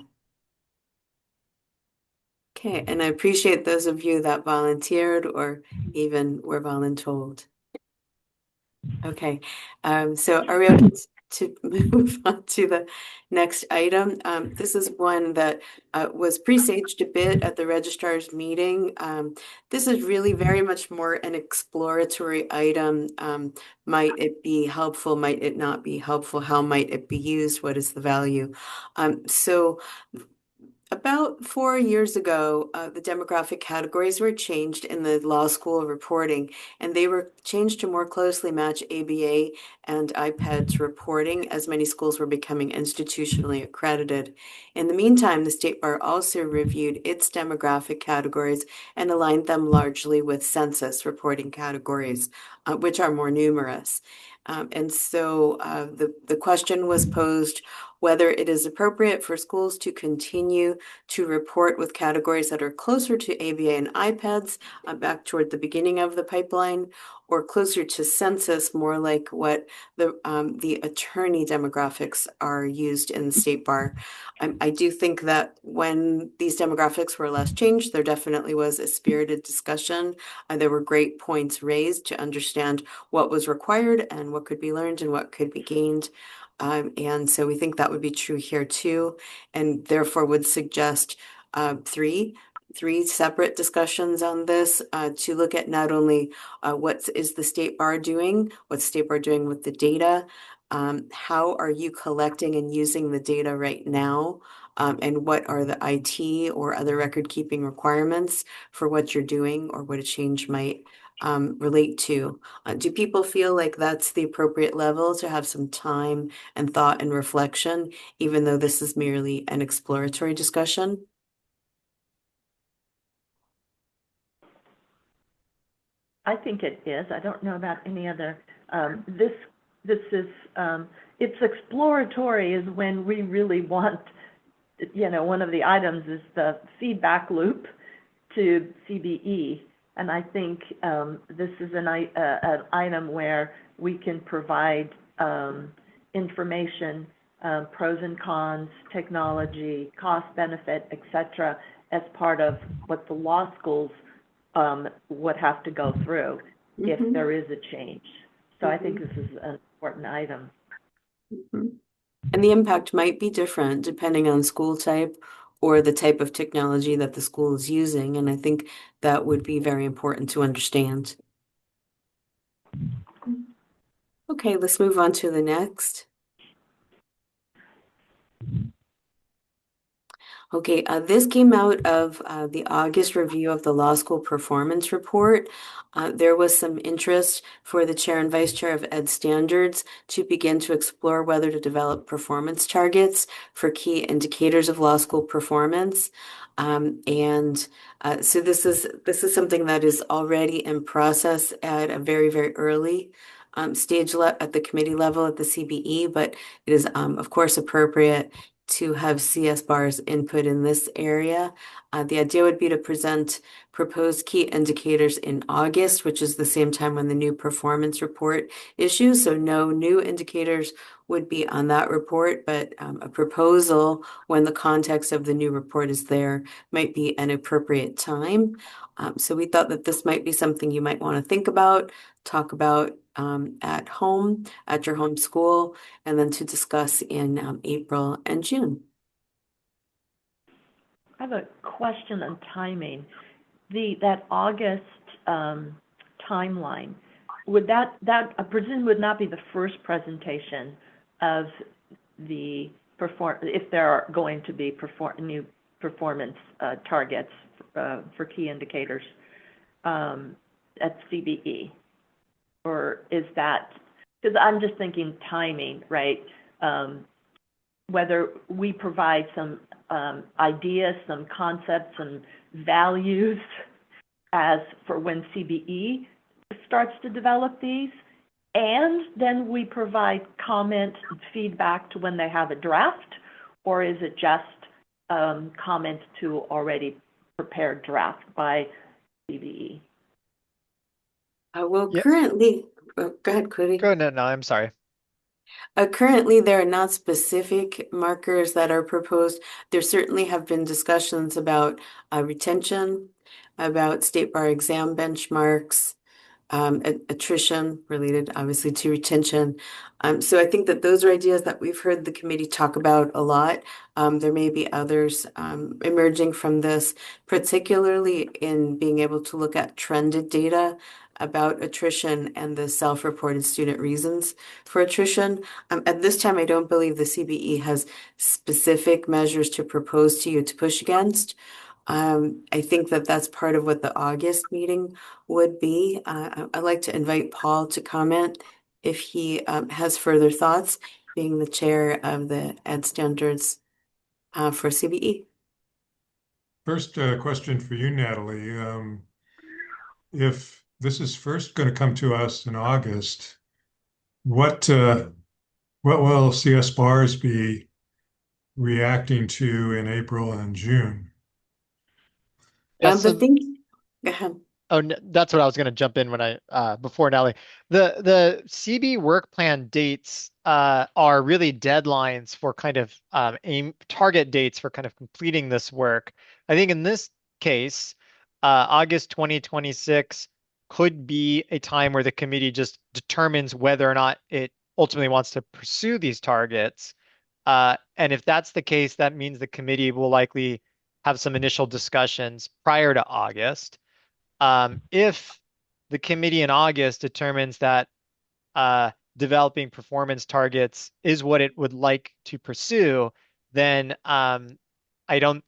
Okay, and I appreciate those of you that volunteered or even were voluntold. Okay, so are we okay to move on to the next item? This is one that was presaged a bit at the Registrars meeting. This is really very much more an exploratory item. Might it be helpful? Might it not be helpful? How might it be used? What is the value? So about 4 years ago, the demographic categories were changed in the law school reporting, and they were changed to more closely match ABA and IPED's reporting as many schools were becoming institutionally accredited. In the meantime, the State Bar also reviewed its demographic categories and aligned them largely with census reporting categories, which are more numerous. And so the question was posed whether it is appropriate for schools to continue to report with categories that are closer to ABA and IPEDS back toward the beginning of the pipeline, or closer to census, more like what the attorney demographics are used in the State Bar. I do think that when these demographics were last changed, there definitely was a spirited discussion. There were great points raised to understand what was required and what could be learned and what could be gained. And so we think that would be true here too, and therefore would suggest three separate discussions on this to look at not only what is the State Bar doing, what's State Bar doing with the data, how are you collecting and using the data right now, and what are the IT or other record keeping requirements for what you're doing or what a change might relate to. Do people feel like that's the appropriate level to have some time and thought and reflection, even though this is merely an exploratory discussion? I think it is. I don't know about any other. This is it's exploratory is when we really want, one of the items is the feedback loop to CBE. And I think this is an item where we can provide information, pros and cons, technology, cost benefit, et cetera, as part of what the law schools would have to go through if there is a change. So I think this is an important item. And the impact might be different depending on school type or the type of technology that the school is using. And I think that would be very important to understand. Okay, let's move on to the next. Okay, this came out of the August review of the law school performance report. There was some interest for the chair and vice chair of Ed Standards to begin to explore whether to develop performance targets for key indicators of law school performance. So this is something that is already in process at a very, very early stage at the committee level at the CBE, but it is of course appropriate to have CSBARS input in this area. The idea would be to present proposed key indicators in August, which is the same time when the new performance report issues. So no new indicators would be on that report, but a proposal when the context of the new report is there might be an appropriate time. So we thought that this might be something you might want to think about, talk about at home, at your home school, and then to discuss in April and June. I have a question on timing. That August timeline, would that I presume would not be the first presentation of the if there are going to be new performance targets for key indicators at CBE? Or is that, because I'm just thinking timing, right? Whether we provide some ideas, some concepts, and values as for when CBE starts to develop these, and then we provide comment and feedback to when they have a draft, or is it just comment to already prepared draft by CBE? Well, Yeah. currently, go ahead, Cody. Go ahead. No, I'm sorry. Currently, there are not specific markers that are proposed. There certainly have been discussions about retention, about state bar exam benchmarks, attrition related obviously to retention. So I think that those are ideas that we've heard the committee talk about a lot. There may be others emerging from this, particularly in being able to look at trended data about attrition and the self-reported student reasons for attrition. At this time, I don't believe the CBE has specific measures to propose to you to push against. I think that that's part of what the August meeting would be. I'd like to invite Paul to comment if he has further thoughts, being the chair of the Ed Standards for CBE. First question for you, Natalie. If this is first going to come to us in August, what will CSBARS be reacting to in April and June? Yeah, The thing, go ahead. Oh, that's what I was going to jump in when before Natalie. The CB work plan dates are really deadlines for kind of target dates for kind of completing this work. I think in this case, August 2026 could be a time where the committee just determines whether or not it ultimately wants to pursue these targets. And if that's the case, that means the committee will likely have some initial discussions prior to August. If the committee in August determines that developing performance targets is what it would like to pursue, then I don't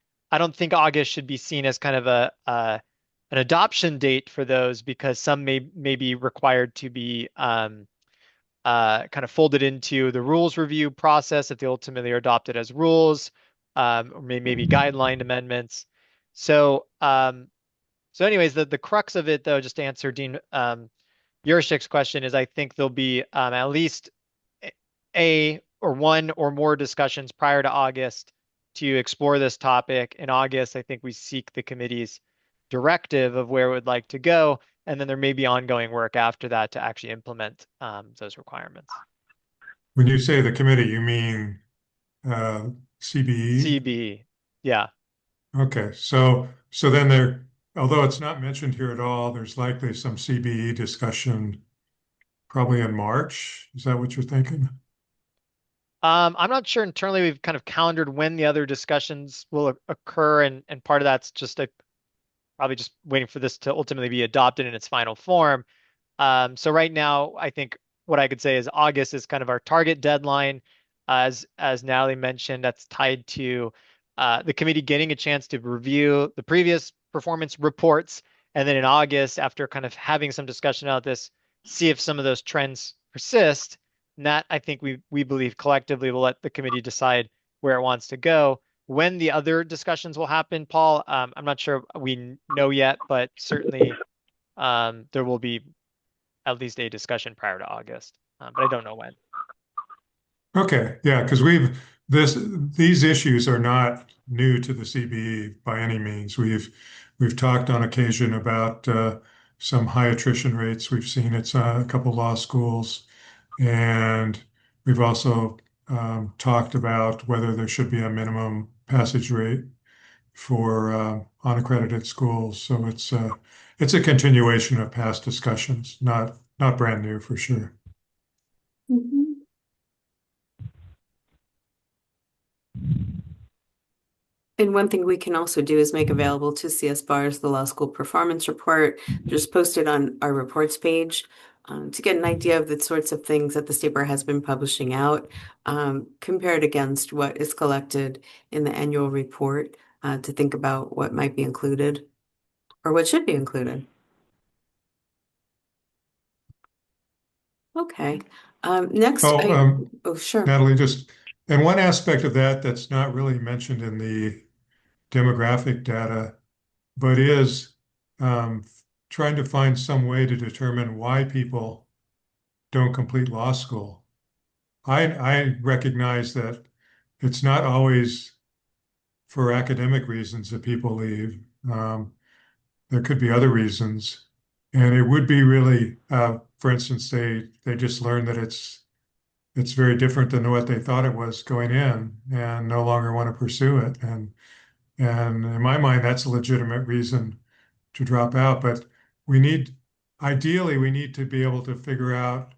think August should be seen as kind of an adoption date for those, because some may be required to be kind of folded into the rules review process if they ultimately are adopted as rules, or maybe guideline amendments. So anyways, the crux of it, though, just to answer Dean Yurshik's question, is I think there'll be at least one or more discussions prior to August to explore this topic. In August, I think we seek the committee's directive of where it would like to go, and then there may be ongoing work after that to actually implement those requirements. When you say the committee, you mean CBE? CBE, yeah. Okay, so then there, although it's not mentioned here at all, there's likely some CBE discussion probably in March. Is that what you're thinking? I'm not sure internally we've kind of calendared when the other discussions will occur, and part of that's just probably just waiting for this to ultimately be adopted in its final form. So right now, I think what I could say is August is kind of our target deadline. As Natalie mentioned, that's tied to the committee getting a chance to review the previous performance reports, and then in August, after kind of having some discussion about this, see if some of those trends persist. And that I think we believe collectively will let the committee decide where it wants to go. When the other discussions will happen, Paul, I'm not sure we know yet, but certainly there will be at least a discussion prior to August, but I don't know when. Okay, yeah, because these issues are not new to the CBE by any means. We've talked on occasion about some high attrition rates we've seen at a couple law schools, and we've also talked about whether there should be a minimum passage rate for unaccredited schools. So it's a continuation of past discussions, not brand new for sure. Mhm. And one thing we can also do is make available to CSBARS the law school performance report, just posted on our reports page, to get an idea of the sorts of things that the State Bar has been publishing out, compared against what is collected in the annual report, to think about what might be included or what should be included. Okay. Next, sure. Natalie, and one aspect of that that's not really mentioned in the demographic data, but is um, trying to find some way to determine why people don't complete law school. I recognize that it's not always for academic reasons that people leave. There could be other reasons, and it would be really, for instance, they just learned that it's very different than what they thought it was going in, and no longer want to pursue it. And in my mind, that's a legitimate reason to drop out. But ideally, we need to be able to figure out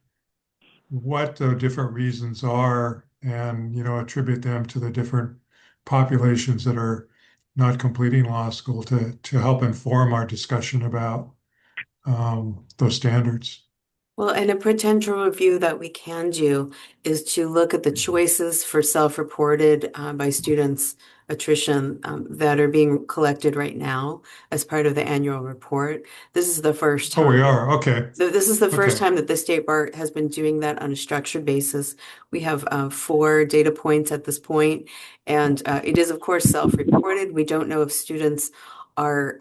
what the different reasons are and, attribute them to the different populations that are not completing law school to help inform our discussion about those standards. Well, and a potential review that we can do is to look at the choices for self-reported by students attrition that are being collected right now as part of the annual report. This is the first time. Oh, we are. Okay. This is the first Okay. time that the State Bar has been doing that on a structured basis. We have 4 data points at this point, and it is, of course, self-reported. We don't know if students are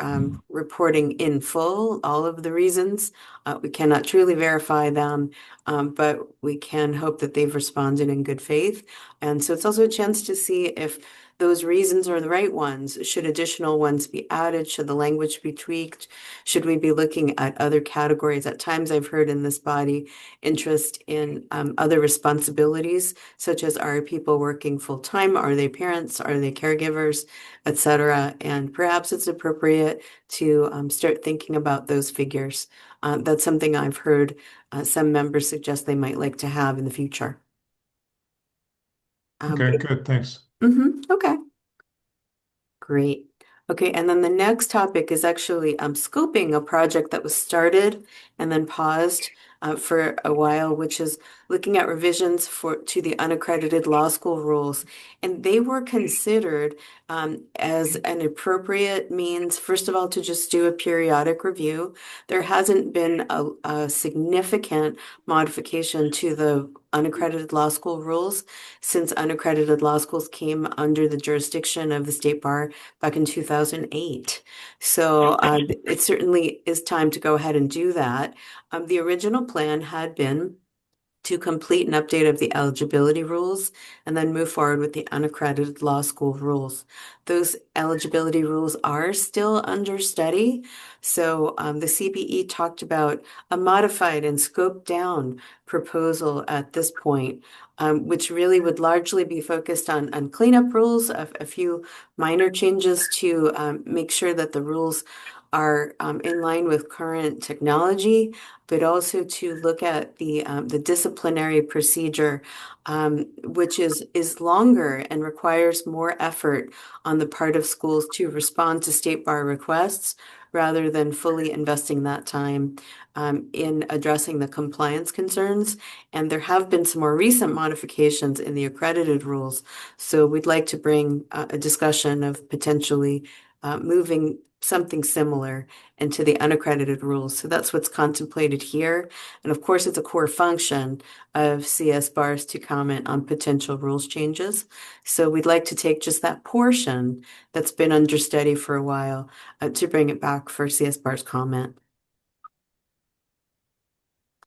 reporting in full all of the reasons. We cannot truly verify them, but we can hope that they've responded in good faith. And so it's also a chance to see if those reasons are the right ones. Should additional ones be added? Should the language be tweaked? Should we be looking at other categories? At times I've heard in this body interest in other responsibilities, such as are people working full-time? Are they parents? Are they caregivers, etc.? And perhaps it's appropriate to start thinking about those figures. That's something I've heard some members suggest they might like to have in the future. Okay, good. Thanks. Okay. Great. Okay, and then the next topic is actually scoping a project that was started and then paused for a while, which is looking at revisions to the unaccredited law school rules. And they were considered as an appropriate means, first of all, to just do a periodic review. There hasn't been a significant modification to the unaccredited law school rules since unaccredited law schools came under the jurisdiction of the State Bar back in 2008. So it certainly is time to go ahead and do that. The original plan had been to complete an update of the eligibility rules and then move forward with the unaccredited law school rules. Those eligibility rules are still under study. So the CBE talked about a modified and scoped down proposal at this point, which really would largely be focused on cleanup rules, a few minor changes to make sure that the rules are in line with current technology, but also to look at the disciplinary procedure, which is longer and requires more effort on the part of schools to respond to state bar requests rather than fully investing that time in addressing the compliance concerns. And there have been some more recent modifications in the accredited rules. So we'd like to bring a discussion of potentially moving something similar into the unaccredited rules. So that's what's contemplated here. And of course, it's a core function of CSBARS to comment on potential rules changes. So we'd like to take just that portion that's been under study for a while to bring it back for CSBARS comment.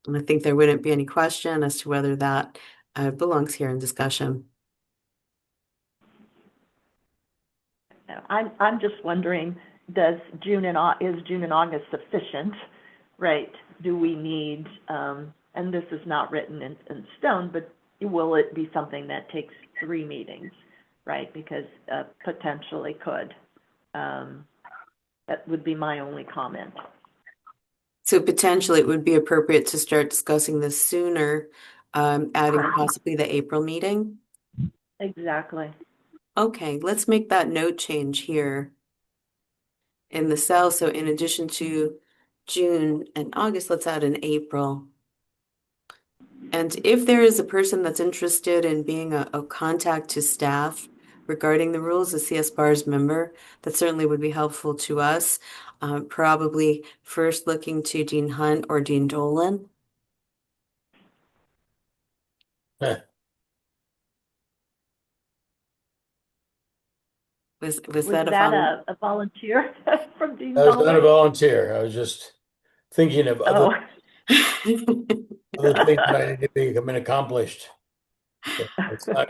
And I think there wouldn't be any question as to whether that belongs here in discussion. I'm just wondering, is June and August sufficient, right? Do we need, and this is not written in stone, but will it be something that takes 3 meetings, right? Because potentially could. That would be my only comment. So potentially it would be appropriate to start discussing this sooner, adding possibly the April meeting. Exactly. Okay, let's make that note change here in the cell. So in addition to June and August, let's add an April. And if there is a person that's interested in being a contact to staff regarding the rules, a CSBARS member, that certainly would be helpful to us. Probably first looking to Dean Hunt or Dean Dolan. Was that a volunteer from Dean I was Dolan? not a volunteer. I was just thinking of other things that I need to become accomplished. So it's not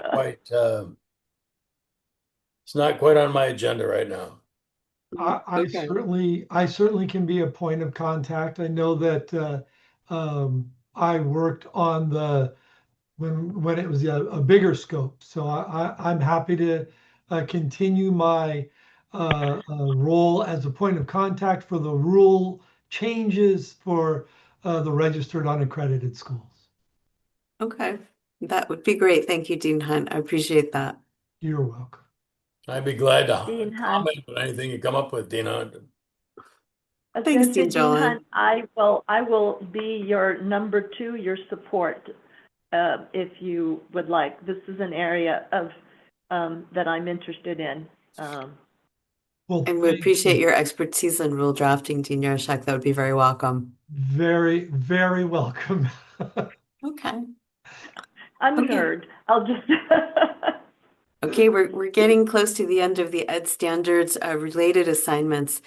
quite on my agenda right now. I certainly can be a point of contact. I know that I worked on when it was a bigger scope. So I'm happy to continue my role as a point of contact for the rule changes for the registered unaccredited schools. Okay, that would be great. Thank you, Dean Hunt. I appreciate that. You're welcome. I'd be glad to Dean comment Hunt. on anything you come up with, Dean Hunt. Thanks, Dean Dolan. Hunt, I will be your number 2, your support, if you would like. This is an area of that I'm interested in. Well, and we appreciate your expertise in rule drafting, Dean Yarshak. That would be very welcome. Very, very welcome. Okay. Unheard. I'll just Okay, we're getting close to the end of the Ed Standards related assignments.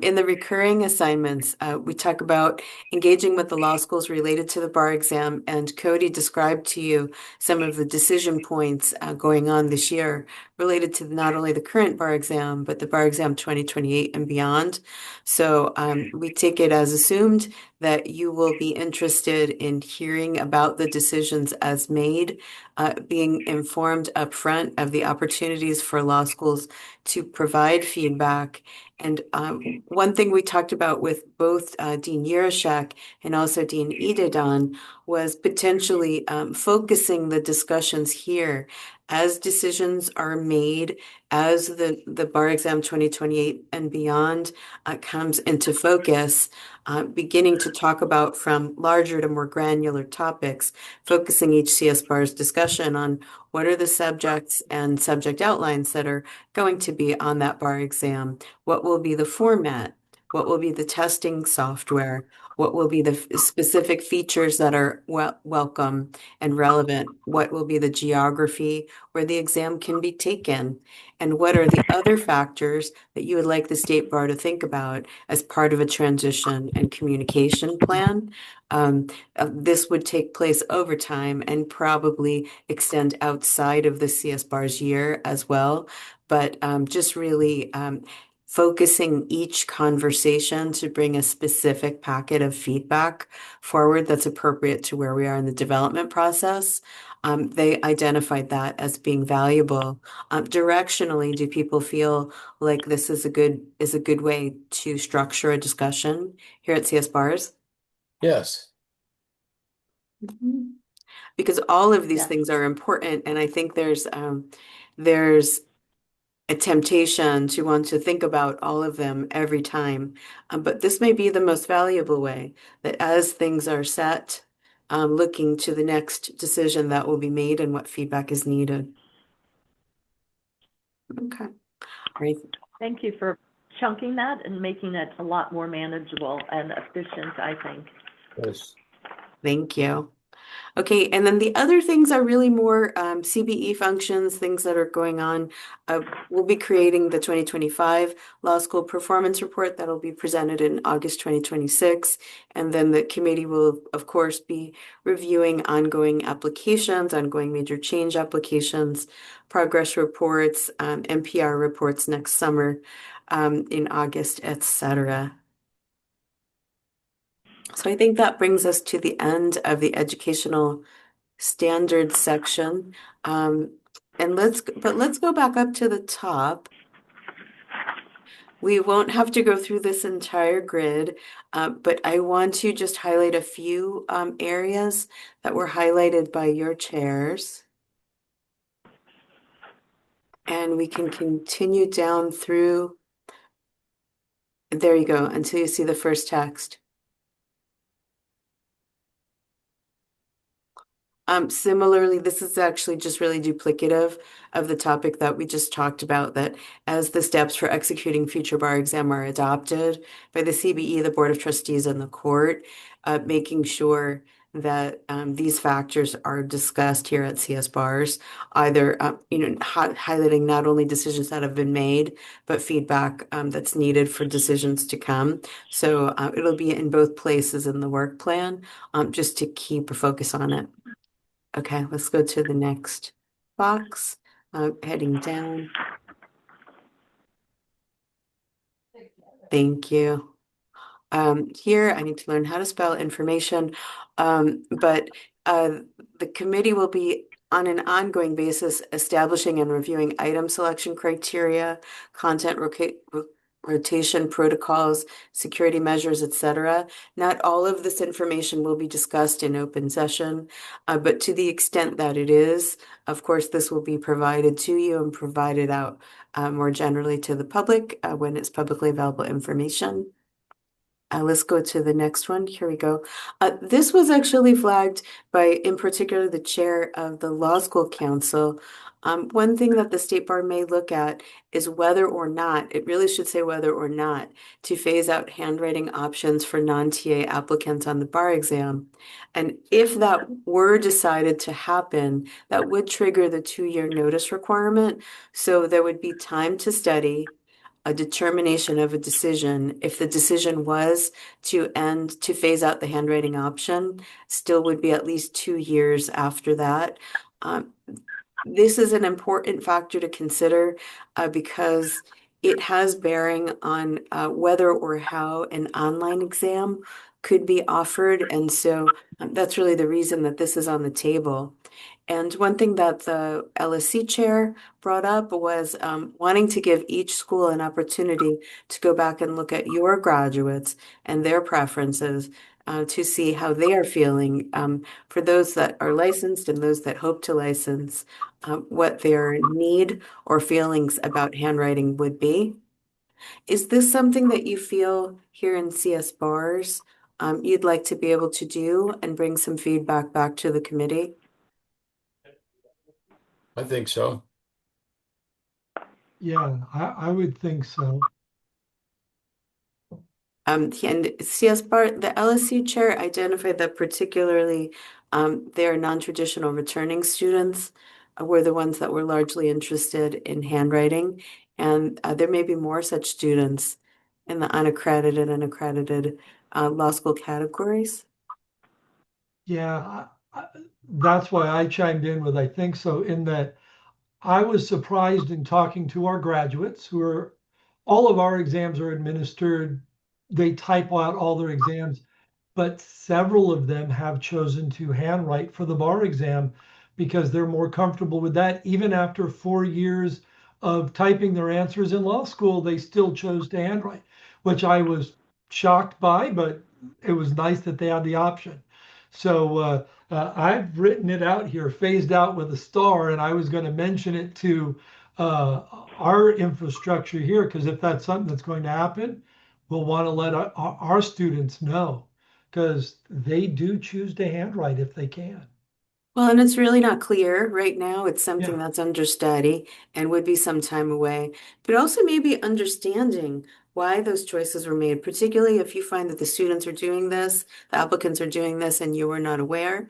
In the recurring assignments, we talk about engaging with the law schools related to the bar exam, and Cody described to you some of the decision points going on this year related to not only the current bar exam, but the bar exam 2028 and beyond. So we take it as assumed that you will be interested in hearing about the decisions as made, being informed upfront of the opportunities for law schools to provide feedback. And one thing we talked about with both Dean Yarashak and also Dean Edidon was potentially focusing the discussions here as decisions are made, as the bar exam 2028 and beyond comes into focus, beginning to talk about from larger to more granular topics, focusing each CSBAR's discussion on what are the subjects and subject outlines that are going to be on that bar exam, what will be the format, What will be the testing software? What will be the specific features that are welcome and relevant? What will be the geography where the exam can be taken? And what are the other factors that you would like the State Bar to think about as part of a transition and communication plan? This would take place over time and probably extend outside of the CSBARS year as well. But just really focusing each conversation to bring a specific packet of feedback forward that's appropriate to where we are in the development process. They identified that as being valuable. Directionally, do people feel like this is a good way to structure a discussion here at CSBARS? Yes. Because all of these Yes. things are important, and I think there's a temptation to want to think about all of them every time. But this may be the most valuable way that as things are set, looking to the next decision that will be made and what feedback is needed. Okay. All right. Thank you for chunking that and making it a lot more manageable and efficient, I think. Yes. Thank you. Okay, and then the other things are really more CBE functions, things that are going on. We'll be creating the 2025 Law School Performance Report that'll be presented in August 2026. And then the committee will, of course, be reviewing ongoing applications, ongoing major change applications, progress reports, NPR reports next summer in August, etc. So I think that brings us to the end of the educational standards section. And let's go back up to the top. We won't have to go through this entire grid, but I want to just highlight a few areas that were highlighted by your chairs. And we can continue down through, there you go, until you see the first text. Similarly, this is actually just really duplicative of the topic that we just talked about, that as the steps for executing future bar exam are adopted by the CBE, the Board of Trustees, and the court, making sure that these factors are discussed here at CSBARS, either highlighting not only decisions that have been made, but feedback that's needed for decisions to come. So it'll be in both places in the work plan, just to keep a focus on it. Okay, let's go to the next box, heading down. Thank you. Here, I need to learn how to spell information, but the committee will be on an ongoing basis establishing and reviewing item selection criteria, content rotation protocols, security measures, etc. Not all of this information will be discussed in open session, but to the extent that it is, of course, this will be provided to you and provided out more generally to the public when it's publicly available information. Let's go to the next one. Here we go. This was actually flagged by, in particular, the chair of the Law School Council. One thing that the State Bar may look at is whether or not, it really should say whether or not, to phase out handwriting options for non-TA applicants on the bar exam. And if that were decided to happen, that would trigger the 2-year notice requirement. So there would be time to study, a determination of a decision. If the decision was to phase out the handwriting option, still would be at least 2 years after that. This is an important factor to consider because it has bearing on whether or how an online exam could be offered. And so that's really the reason that this is on the table. And one thing that the LSC chair brought up was wanting to give each school an opportunity to go back and look at your graduates and their preferences to see how they are feeling for those that are licensed and those that hope to license, what their need or feelings about handwriting would be. Is this something that you feel here in CSBARS you'd like to be able to do and bring some feedback back to the committee? I think so. Yeah, I would think so. And CSBAR, the LSU chair identified that particularly their non-traditional returning students were the ones that were largely interested in handwriting. And there may be more such students in the unaccredited and accredited law school categories. Yeah, that's why I chimed in with I think so, in that I was surprised in talking to our graduates who are, all of our exams are administered, they type out all their exams, but several of them have chosen to handwrite for the bar exam because they're more comfortable with that. Even after 4 years of typing their answers in law school, they still chose to handwrite, which I was shocked by, but it was nice that they had the option. So I've written it out here, phased out with a star, and I was going to mention it to our infrastructure here, because if that's something that's going to happen, we'll want to let our students know, because they do choose to handwrite if they can. Well, and it's really not clear right now. It's something Yeah. that's under study and would be some time away, but also maybe understanding why those choices were made, particularly if you find that the students are doing this, the applicants are doing this, and you were not aware.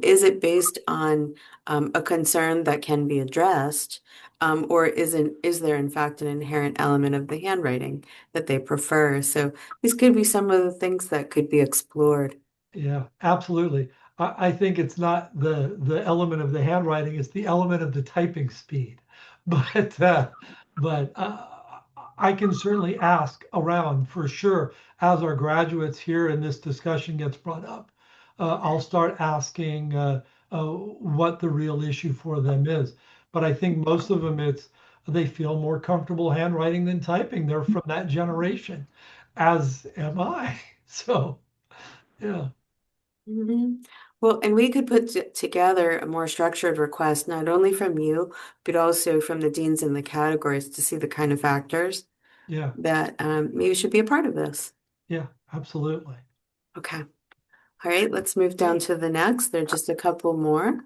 Is it based on a concern that can be addressed, or is there in fact an inherent element of the handwriting that they prefer? So these could be some of the things that could be explored. Yeah, absolutely. I think it's not the element of the handwriting; it's the element of the typing speed. But I can certainly ask around for sure as our graduates here and this discussion gets brought up. I'll start asking what the real issue for them is. But I think most of them, it's they feel more comfortable handwriting than typing. They're from that generation, as am I. So yeah. Mhm. Well, and we could put together a more structured request, not only from you, but also from the deans in the categories to see the kind of factors Yeah, that maybe should be a part of this. yeah, absolutely. Okay. All right, let's move down to the next. There are just a couple more.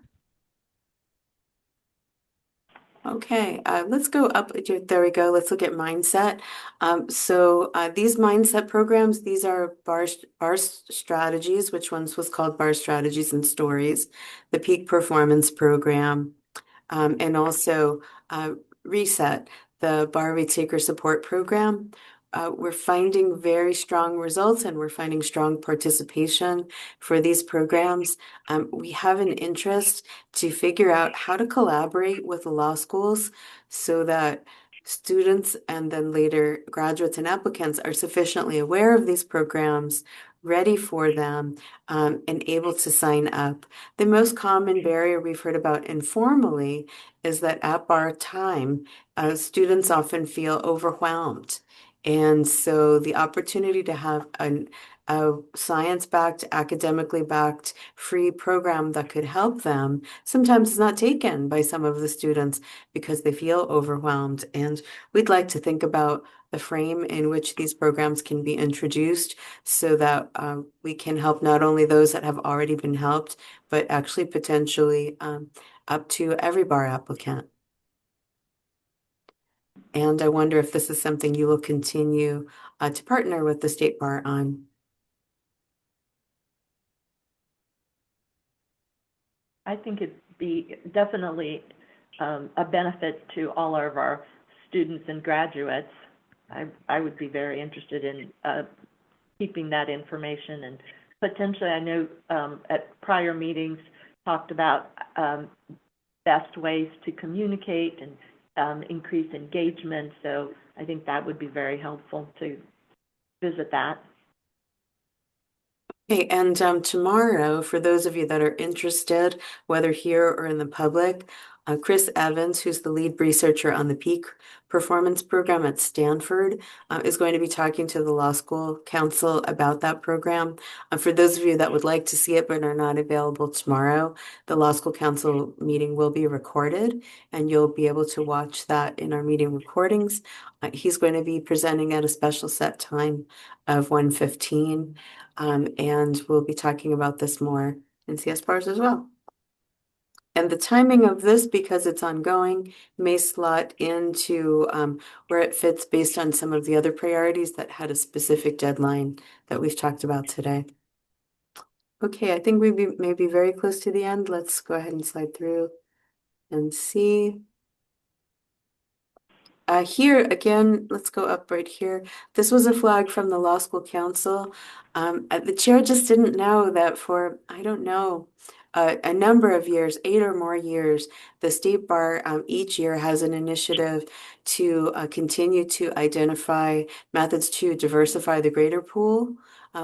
Okay, let's go up. There we go. Let's look at mindset. These mindset programs, these are bar strategies, which once was called bar strategies and stories, the peak performance program, and also Reset, the bar retaker support program. We're finding very strong results and we're finding strong participation for these programs. We have an interest to figure out how to collaborate with the law schools so that students and then later graduates and applicants are sufficiently aware of these programs, ready for them, and able to sign up. The most common barrier we've heard about informally is that at bar time, students often feel overwhelmed. And so the opportunity to have a science-backed, academically backed, free program that could help them sometimes is not taken by some of the students because they feel overwhelmed. And we'd like to think about the frame in which these programs can be introduced so that we can help not only those that have already been helped, but actually potentially up to every bar applicant. And I wonder if this is something you will continue to partner with the State Bar on. I think it'd be definitely a benefit to all of our students and graduates. I would be very interested in keeping that information, and potentially, I know at prior meetings talked about best ways to communicate and increase engagement. So I think that would be very helpful to visit that. Okay, and tomorrow, for those of you that are interested, whether here or in the public, Chris Evans, who's the lead researcher on the Peak Performance Program at Stanford, is going to be talking to the Law School Council about that program. For those of you that would like to see it but are not available tomorrow, the Law School Council meeting will be recorded, and you'll be able to watch that in our meeting recordings. He's going to be presenting at a special set time of 1:15. And we'll be talking about this more in CSBARS as well. And the timing of this, because it's ongoing, may slot into where it fits based on some of the other priorities that had a specific deadline that we've talked about today. Okay, I think we may be very close to the end. Let's go ahead and slide through and see. Here again, let's go up right here. This was a flag from the Law School Council. The chair just didn't know that for, I don't know, a number of years, 8 or more years, the State Bar each year has an initiative to continue to identify methods to diversify the greater pool.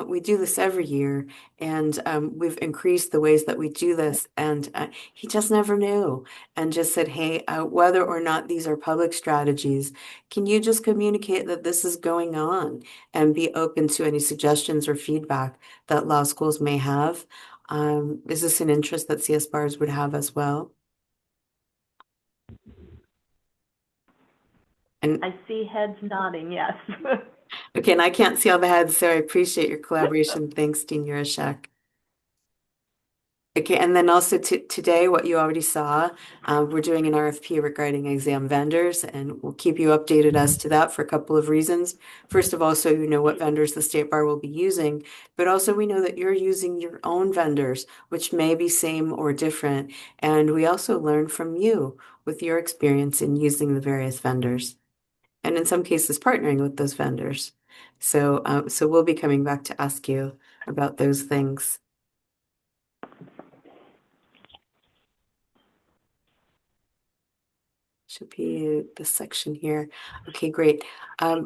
We do this every year, and we've increased the ways that we do this, and he just never knew and just said, hey, whether or not these are public strategies, can you just communicate that this is going on and be open to any suggestions or feedback that law schools may have? Is this an interest that CSBARS would have as well? And I see heads nodding, yes. okay, and I can't see all the heads, so I appreciate your collaboration. Thanks, Dean Yurashek. Okay, and then also today, what you already saw, we're doing an RFP regarding exam vendors, and we'll keep you updated as to that for a couple of reasons. First of all, so you know what vendors the State Bar will be using, but also we know that you're using your own vendors, which may be same or different. And we also learn from you with your experience in using the various vendors, and in some cases partnering with those vendors. So, so we'll be coming back to ask you about those things. Should be this section here. Okay, great.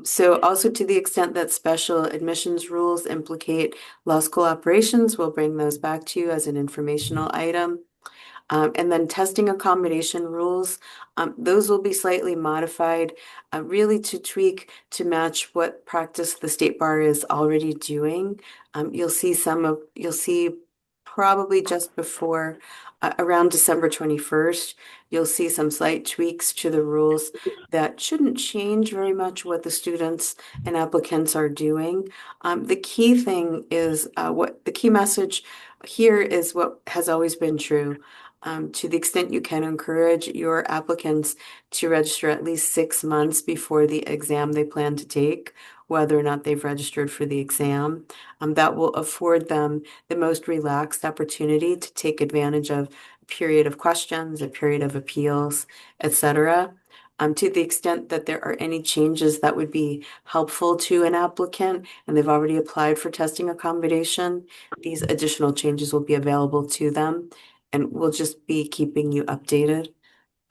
So also to the extent that special admissions rules implicate law school operations, we'll bring those back to you as an informational item. And then testing accommodation rules, those will be slightly modified, really to tweak to match what practice the State Bar is already doing. You'll see probably just before around December 21st, you'll see some slight tweaks to the rules that shouldn't change very much what the students and applicants are doing. The key thing is what the key message here is what has always been true. To the extent you can encourage your applicants to register at least 6 months before the exam they plan to take, whether or not they've registered for the exam. That will afford them the most relaxed opportunity to take advantage of a period of questions, a period of appeals, etc. To the extent that there are any changes that would be helpful to an applicant and they've already applied for testing accommodation, these additional changes will be available to them, and we'll just be keeping you updated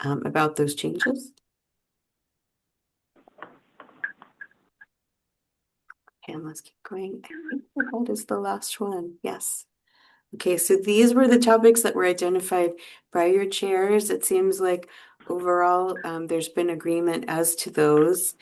about those changes. And let's keep going. I think that is the last one. Yes. Okay, so these were the topics that were identified by your chairs. It seems like overall there's been agreement as to those.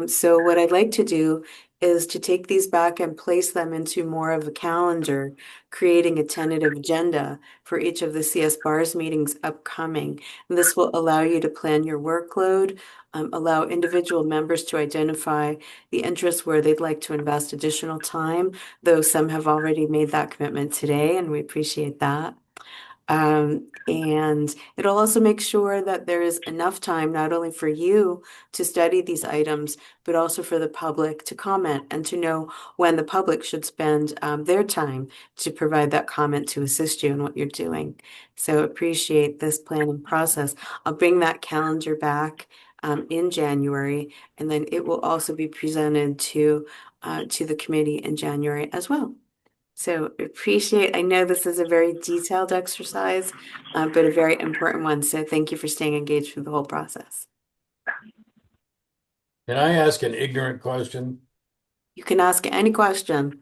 So what I'd like to do is to take these back and place them into more of a calendar, creating a tentative agenda for each of the CSBARS meetings upcoming. And this will allow you to plan your workload, allow individual members to identify the interests where they'd like to invest additional time, though some have already made that commitment today, and we appreciate that. And it'll also make sure that there is enough time, not only for you to study these items, but also for the public to comment and to know when the public should spend their time to provide that comment to assist you in what you're doing. So appreciate this planning process. I'll bring that calendar back in January, and then it will also be presented to the committee in January as well. So appreciate, I know this is a very detailed exercise, but a very important one. So thank you for staying engaged through the whole process. Can I ask an ignorant question? You can ask any question.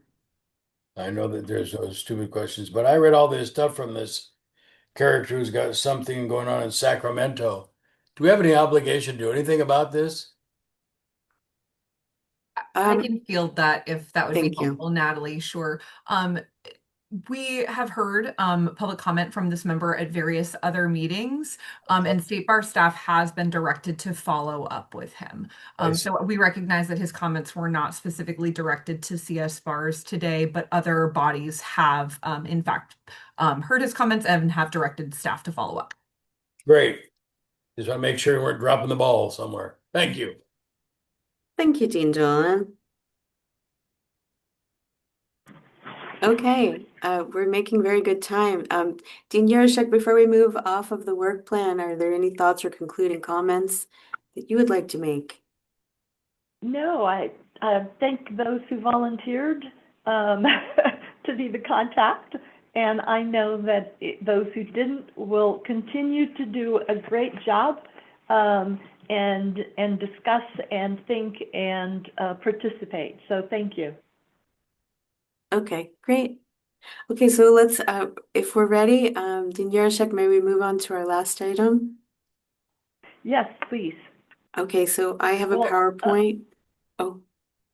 I know that there's those stupid questions, but I read all this stuff from this character who's got something going on in Sacramento. Do we have any obligation to do anything about this? I can field that if that would be Thank you. helpful, Natalie. Sure. We have heard public comment from this member at various other meetings, and State Bar staff has been directed to follow up with him. So we recognize that his comments were not specifically directed to CSBARS today, but other bodies have, in fact, heard his comments and have directed staff to follow up. Great. Just want to make sure we weren't dropping the ball somewhere. Thank you. Thank you, Dean Dolan. Okay, we're making very good time. Dean Yaroshek, before we move off of the work plan, are there any thoughts or concluding comments that you would like to make? No, I thank those who volunteered to be the contact, and I know that those who didn't will continue to do a great job and discuss and think and participate. So thank you. Okay, great. Okay, so let's, if we're ready, Dean Yaroshek, may we move on to our last item? Yes, please. Okay, so I have a Well, PowerPoint. Oh,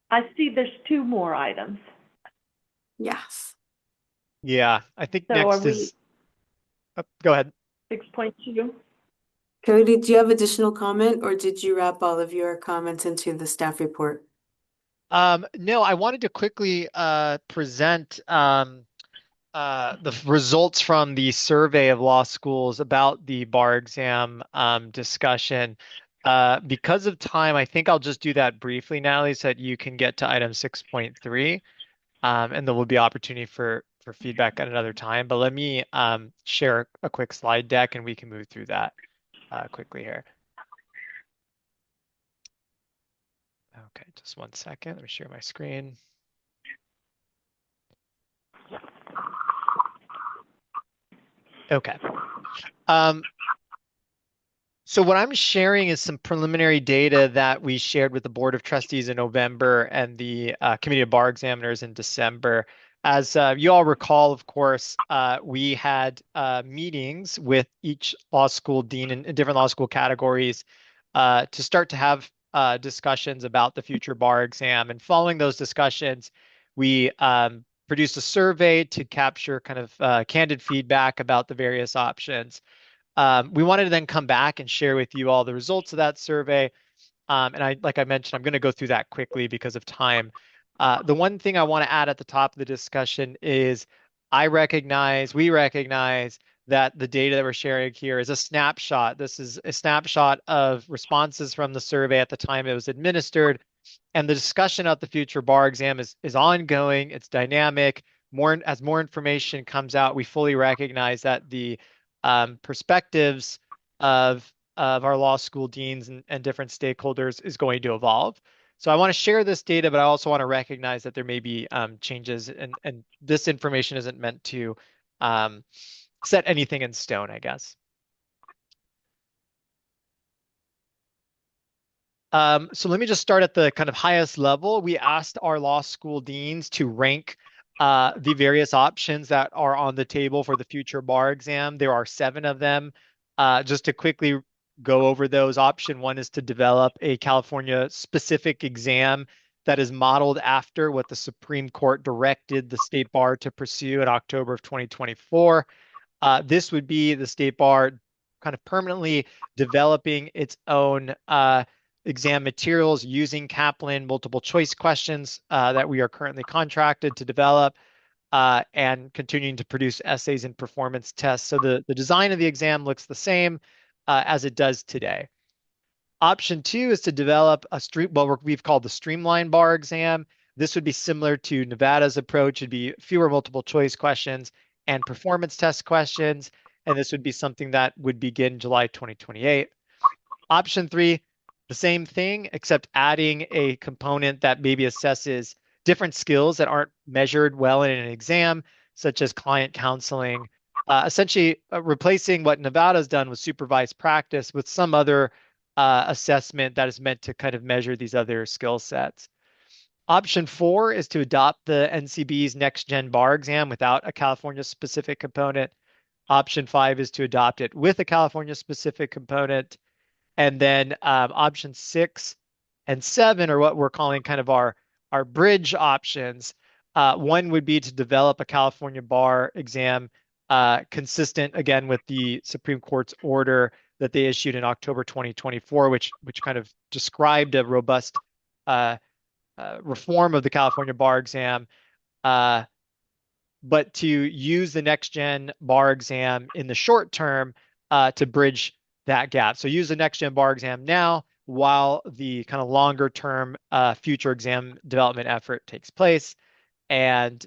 I see there's 2 more items. yes. Yeah, I think So next are we is, go ahead. 6.2? Cody, do you have additional comment, or did you wrap all of your comments into the staff report? No, I wanted to quickly present the results from the survey of law schools about the bar exam discussion. Because of time, I think I'll just do that briefly, Natalie, so that you can get to item 6.3, and there will be opportunity for feedback at another time. But let me share a quick slide deck, and we can move through that quickly here. Okay, just one second. Let me share my screen. Okay. So what I'm sharing is some preliminary data that we shared with the Board of Trustees in November and the Committee of Bar Examiners in December. As you all recall, of course, we had meetings with each law school dean in different law school categories to start to have discussions about the future bar exam. And following those discussions, we produced a survey to capture kind of candid feedback about the various options. We wanted to then come back and share with you all the results of that survey. And like I mentioned, I'm going to go through that quickly because of time. The one thing I want to add at the top of the discussion is we recognize that the data that we're sharing here is a snapshot. This is a snapshot of responses from the survey at the time it was administered. And the discussion of the future bar exam is ongoing. It's dynamic. As more information comes out, we fully recognize that the perspectives of our law school deans and different stakeholders is going to evolve. So I want to share this data, but I also want to recognize that there may be changes, and this information isn't meant to set anything in stone, I guess. So let me just start at the kind of highest level. We asked our law school deans to rank the various options that are on the table for the future bar exam. There are 7 of them. Just to quickly go over those, option 1 is to develop a California specific exam that is modeled after what the Supreme Court directed the state bar to pursue in October of 2024. This would be the state bar kind of permanently developing its own exam materials using Kaplan multiple choice questions that we are currently contracted to develop, and continuing to produce essays and performance tests. So the design of the exam looks the same as it does today. Option 2 is to develop what we've called the streamlined bar exam. This would be similar to Nevada's approach. It'd be fewer multiple choice questions and performance test questions. And this would be something that would begin July 2028. Option 3, the same thing, except adding a component that maybe assesses different skills that aren't measured well in an exam, such as client counseling, essentially replacing what Nevada's done with supervised practice with some other assessment that is meant to kind of measure these other skill sets. Option 4 is to adopt the NCB's next gen bar exam without a California specific component. Option 5 is to adopt it with a California specific component. And then option 6 and 7 are what we're calling kind of our bridge options. One would be to develop a California bar exam consistent, again, with the Supreme Court's order that they issued in October 2024, which kind of described a robust reform of the California bar exam. But to use the next gen bar exam in the short term to bridge that gap. So use the next gen bar exam now while the kind of longer term future exam development effort takes place. And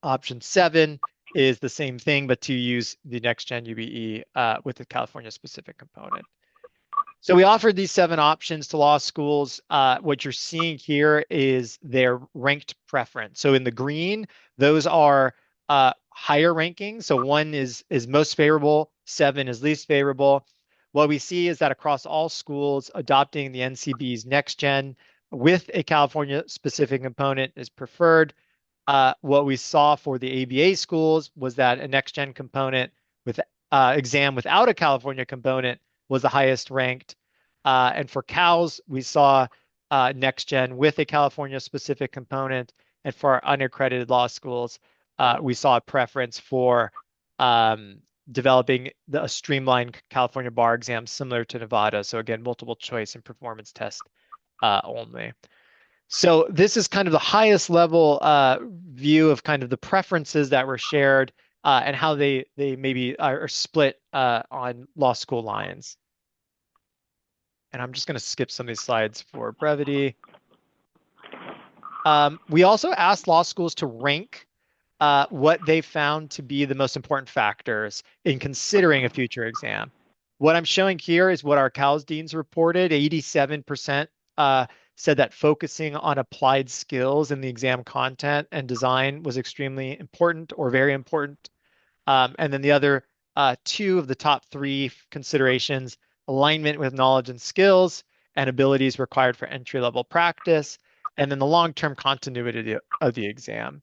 option 7 is the same thing, but to use the next gen UBE with the California specific component. So we offered these 7 options to law schools. What you're seeing here is their ranked preference. So in the green, those are higher rankings. So 1 is most favorable, 7 is least favorable. What we see is that across all schools, adopting the NCB's next gen with a California specific component is preferred. What we saw for the ABA schools was that a next gen component with exam without a California component was the highest ranked. And for CALS, we saw next gen with a California specific component. And for our unaccredited law schools, we saw a preference for developing a streamlined California bar exam similar to Nevada. So again, multiple choice and performance test only. So this is kind of the highest level view of kind of the preferences that were shared and how they maybe are split on law school lines. And I'm just going to skip some of these slides for brevity. We also asked law schools to rank what they found to be the most important factors in considering a future exam. What I'm showing here is what our CALS deans reported. 87% said that focusing on applied skills in the exam content and design was extremely important or very important. And then the other 2 of the top 3 considerations, alignment with knowledge and skills and abilities required for entry-level practice, and then the long-term continuity of the exam.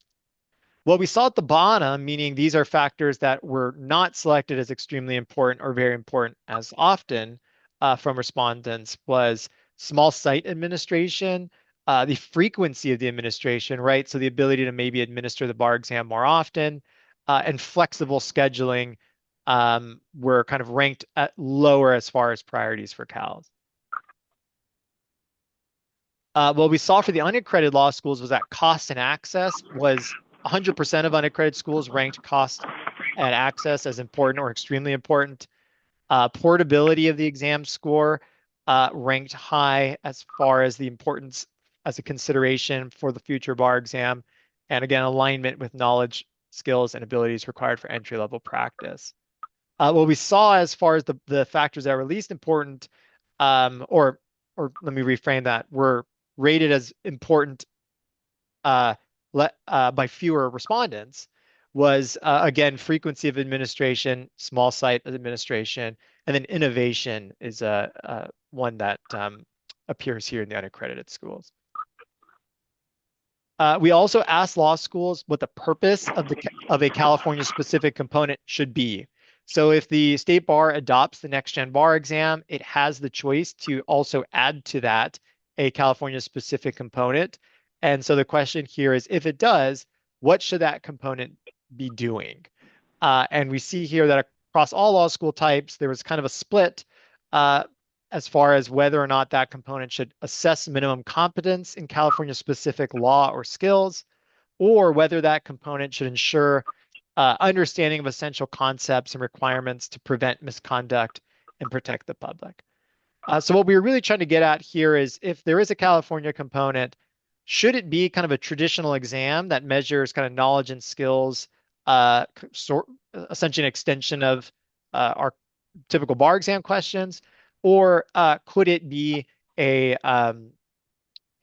What we saw at the bottom, meaning these are factors that were not selected as extremely important or very important as often from respondents, was small site administration, the frequency of the administration, right? So the ability to maybe administer the bar exam more often, and flexible scheduling were kind of ranked at lower as far as priorities for CALS. What we saw for the unaccredited law schools was that cost and access was 100% of unaccredited schools ranked cost and access as important or extremely important. Portability of the exam score ranked high as far as the importance as a consideration for the future bar exam. And again, alignment with knowledge, skills, and abilities required for entry-level practice. What we saw as far as the factors that were least important, or let me reframe that, were rated as important by fewer respondents, was again frequency of administration, small site administration, and then innovation is one that appears here in the unaccredited schools. We also asked law schools what the purpose of a California specific component should be. So if the state bar adopts the next gen bar exam, it has the choice to also add to that a California specific component. And so the question here is, if it does, what should that component be doing? And we see here that across all law school types, there was kind of a split as far as whether or not that component should assess minimum competence in California specific law or skills, or whether that component should ensure understanding of essential concepts and requirements to prevent misconduct and protect the public. So what we were really trying to get at here is, if there is a California component, should it be kind of a traditional exam that measures kind of knowledge and skills, essentially an extension of our typical bar exam questions, or could it be a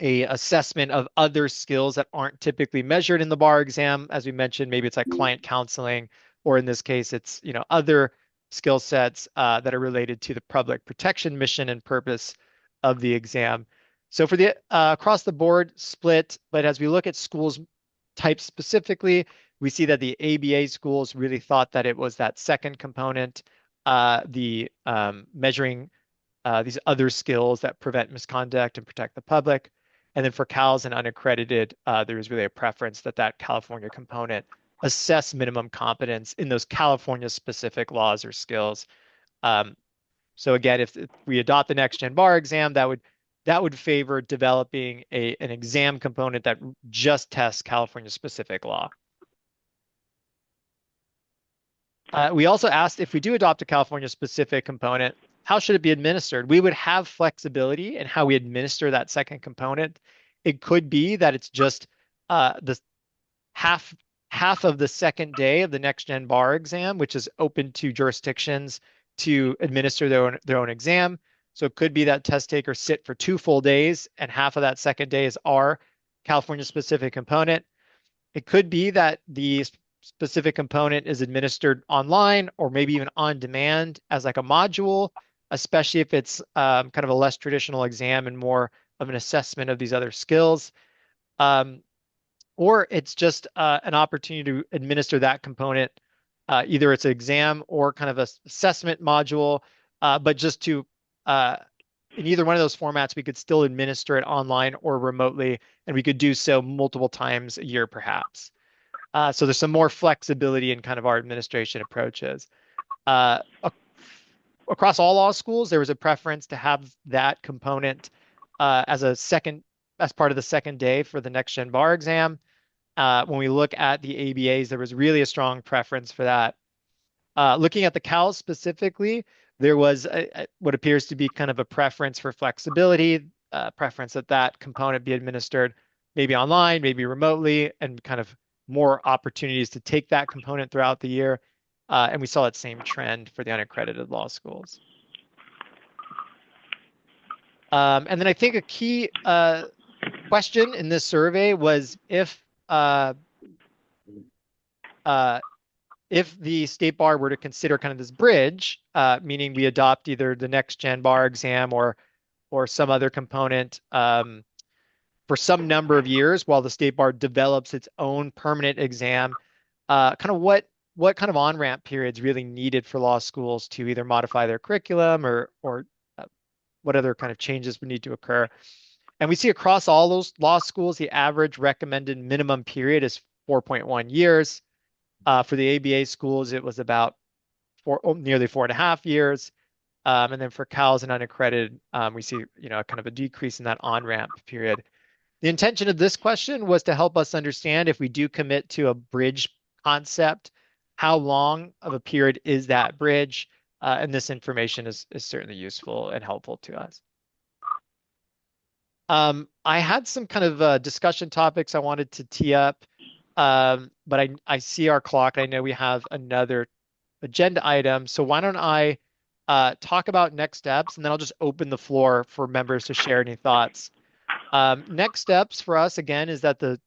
assessment of other skills that aren't typically measured in the bar exam? As we mentioned, maybe it's like client counseling, or in this case, it's other skill sets that are related to the public protection mission and purpose of the exam. So for the across the board split, but as we look at schools type specifically, we see that the ABA schools really thought that it was that second component, the measuring these other skills that prevent misconduct and protect the public. And then for CALS and unaccredited, there was really a preference that California component assess minimum competence in those California specific laws or skills. So again, if we adopt the next gen bar exam, that would favor developing an exam component that just tests California specific law. We also asked if we do adopt a California specific component, how should it be administered? We would have flexibility in how we administer that second component. It could be that it's just the half of the second day of the next gen bar exam, which is open to jurisdictions to administer their own exam. So it could be that test takers sit for 2 full days, and half of that second day is our California specific component. It could be that the specific component is administered online or maybe even on demand as like a module, especially if it's kind of a less traditional exam and more of an assessment of these other skills. Or it's just an opportunity to administer that component. Either it's an exam or kind of a assessment module, but just to, in either one of those formats, we could still administer it online or remotely, and we could do so multiple times a year, perhaps. So there's some more flexibility in kind of our administration approaches. Across all law schools, there was a preference to have that component as part of the second day for the next gen bar exam. When we look at the ABAs, there was really a strong preference for that. Looking at the CALs specifically, there was what appears to be kind of a preference for flexibility, preference that component be administered maybe online, maybe remotely, and kind of more opportunities to take that component throughout the year. And we saw that same trend for the unaccredited law schools. And then I think a key question in this survey was if the state bar were to consider kind of this bridge, meaning we adopt either the next gen bar exam or some other component for some number of years while the state bar develops its own permanent exam, kind of what kind of on-ramp periods really needed for law schools to either modify their curriculum or what other kind of changes would need to occur. And we see across all those law schools, the average recommended minimum period is 4.1 years. For the ABA schools, it was about nearly 4.5 years. And then for CALs and unaccredited, we see kind of a decrease in that on-ramp period. The intention of this question was to help us understand if we do commit to a bridge concept, how long of a period is that bridge? And this information is certainly useful and helpful to us. I had some kind of discussion topics I wanted to tee up, but I see our clock. I know we have another agenda item. So why don't I talk about next steps, and then I'll just open the floor for members to share any thoughts. Next steps for us, again, is that the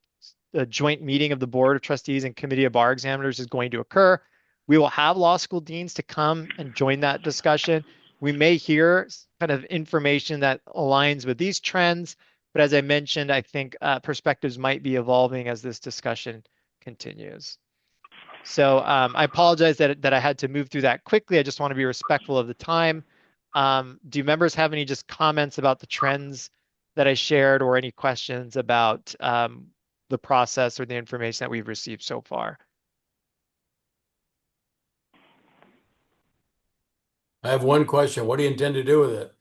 joint meeting of the Board of Trustees and Committee of Bar Examiners is going to occur. We will have law school deans to come and join that discussion. We may hear kind of information that aligns with these trends, but as I mentioned, I think perspectives might be evolving as this discussion continues. So I apologize that I had to move through that quickly. I just want to be respectful of the time. Do members have any just comments about the trends that I shared or any questions about the process or the information that we've received so far? I have one question. What do you intend to do with it?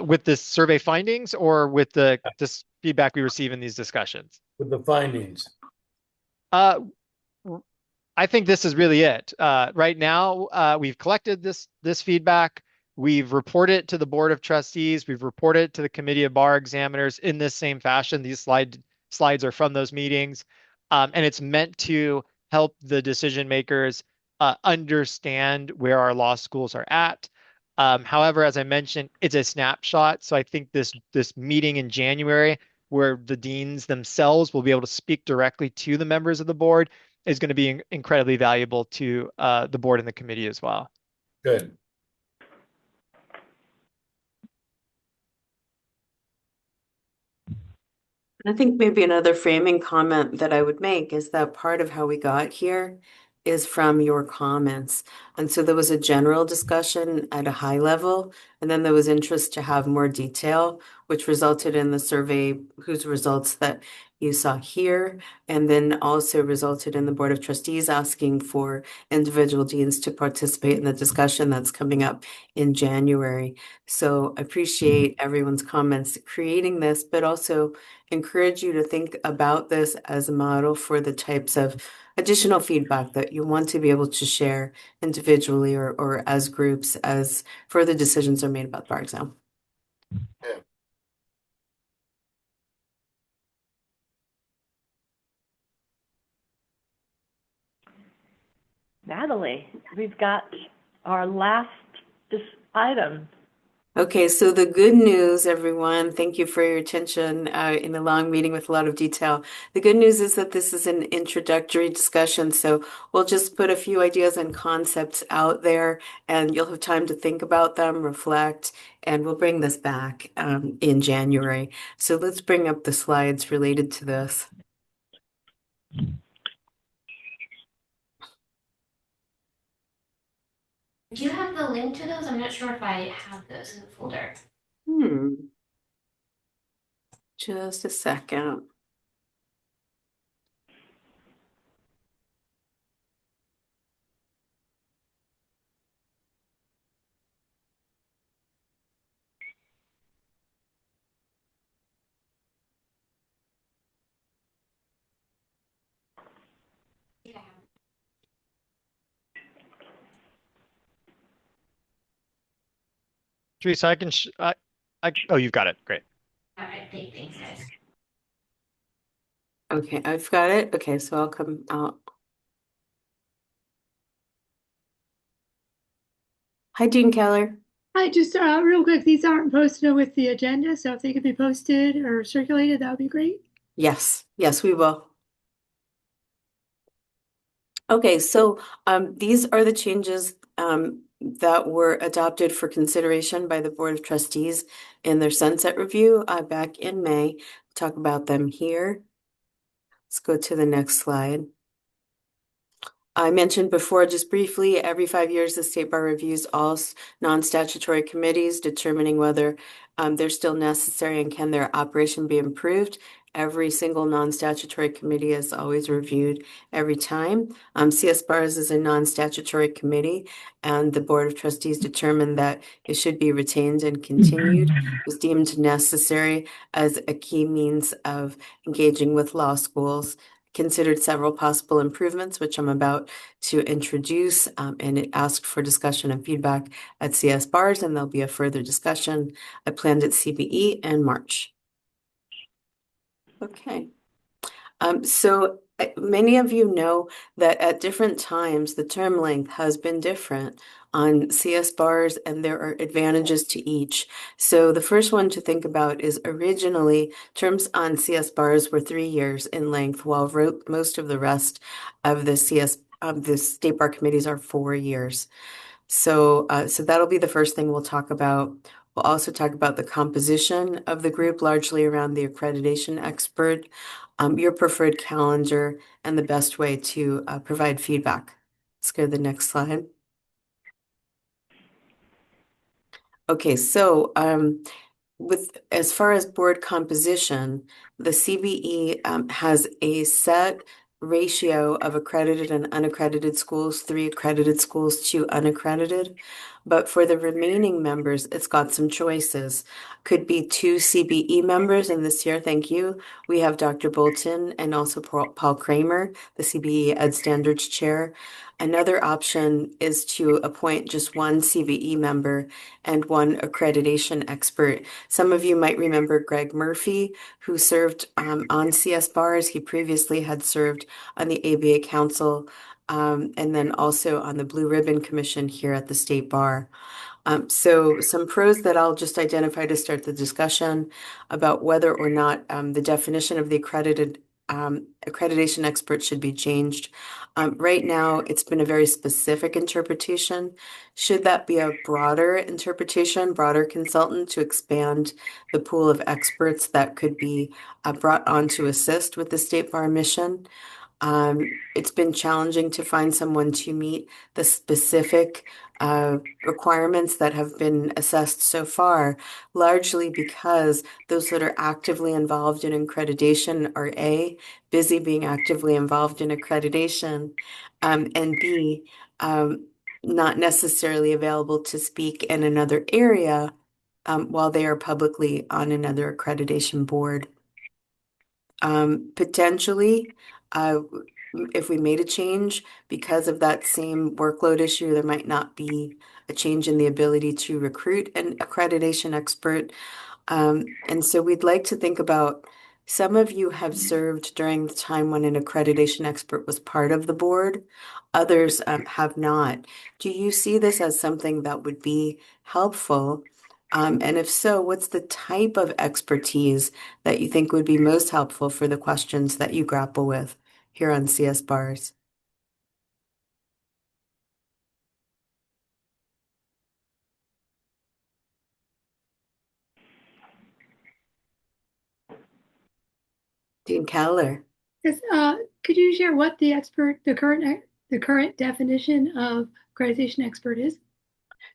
With the survey findings or with this feedback we receive in these discussions? With the findings. I think this is really it. Right now, we've collected this feedback. We've reported it to the Board of Trustees. We've reported it to the Committee of Bar Examiners in this same fashion. These slides are from those meetings. And it's meant to help the decision makers understand where our law schools are at. However, as I mentioned, it's a snapshot. So I think this meeting in January, where the deans themselves will be able to speak directly to the members of the board, is going to be incredibly valuable to the board and the committee as well. Good. I think maybe another framing comment that I would make is that part of how we got here is from your comments. And so there was a general discussion at a high level, and then there was interest to have more detail, which resulted in the survey whose results that you saw here, and then also resulted in the Board of Trustees asking for individual deans to participate in the discussion that's coming up in January. So I appreciate everyone's comments creating this, but also encourage you to think about this as a model for the types of additional feedback that you want to be able to share individually or as groups as further decisions are made about the bar exam. Yeah. Natalie, we've got our last item. Okay, so the good news, everyone, thank you for your attention in the long meeting with a lot of detail. The good news is that this is an introductory discussion, so we'll just put a few ideas and concepts out there, and you'll have time to think about them, reflect, and we'll bring this back in January. So let's bring up the slides related to this. Do you have the link to those? I'm not sure if I have those in the folder. Just a second. Yeah. Teresa, I can, oh, you've got it. Great. All right, thanks, guys. Okay, I've got it. Okay, so I'll come out. Hi, Dean Keller. Hi, just real quick, these aren't posted with the agenda, so if they could be posted or circulated, that would be great. Yes, we will. Okay, so these are the changes that were adopted for consideration by the Board of Trustees in their sunset review back in May. Talk about them here. Let's go to the next slide. I mentioned before, just briefly, every 5 years, the State Bar reviews all non-statutory committees, determining whether they're still necessary and can their operation be improved. Every single non-statutory committee is always reviewed every time. CSBARS is a non-statutory committee, and the Board of Trustees determined that it should be retained and continued. It was deemed necessary as a key means of engaging with law schools. Considered several possible improvements, which I'm about to introduce, and it asked for discussion and feedback at CSBARS, and there'll be a further discussion planned at CBE in March. Okay. So many of you know that at different times, the term length has been different on CSBARS, and there are advantages to each. So the first one to think about is originally terms on CSBARS were 3 years in length, while most of the rest of the State Bar committees are 4 years. So that'll be the first thing we'll talk about. We'll also talk about the composition of the group, largely around the accreditation expert, your preferred calendar, and the best way to provide feedback. Let's go to the next slide. Okay, so as far as board composition, the CBE has a set ratio of accredited and unaccredited schools, 3 accredited schools, 2 unaccredited. But for the remaining members, it's got some choices. Could be 2 CBE members, and this year, thank you, we have Dr. Bolton and also Paul Kramer, the CBE Ed Standards Chair. Another option is to appoint just 1 CBE member and 1 accreditation expert. Some of you might remember Greg Murphy, who served on CSBARS. He previously had served on the ABA Council, and then also on the Blue Ribbon Commission here at the State Bar. So some pros that I'll just identify to start the discussion about whether or not the definition of the accreditation expert should be changed. Right now, it's been a very specific interpretation. Should that be a broader interpretation, broader consultant to expand the pool of experts that could be brought on to assist with the State Bar mission? It's been challenging to find someone to meet the specific requirements that have been assessed so far, largely because those that are actively involved in accreditation are A, busy being actively involved in accreditation, and B, not necessarily available to speak in another area while they are publicly on another accreditation board. Potentially, if we made a change because of that same workload issue, there might not be a change in the ability to recruit an accreditation expert. And so we'd like to think about, some of you have served during the time when an accreditation expert was part of the board. Others have not. Do you see this as something that would be helpful? And if so, what's the type of expertise that you think would be most helpful for the questions that you grapple with here on CSBARS? Dean Keller. Yes, could you share what the current definition of accreditation expert is?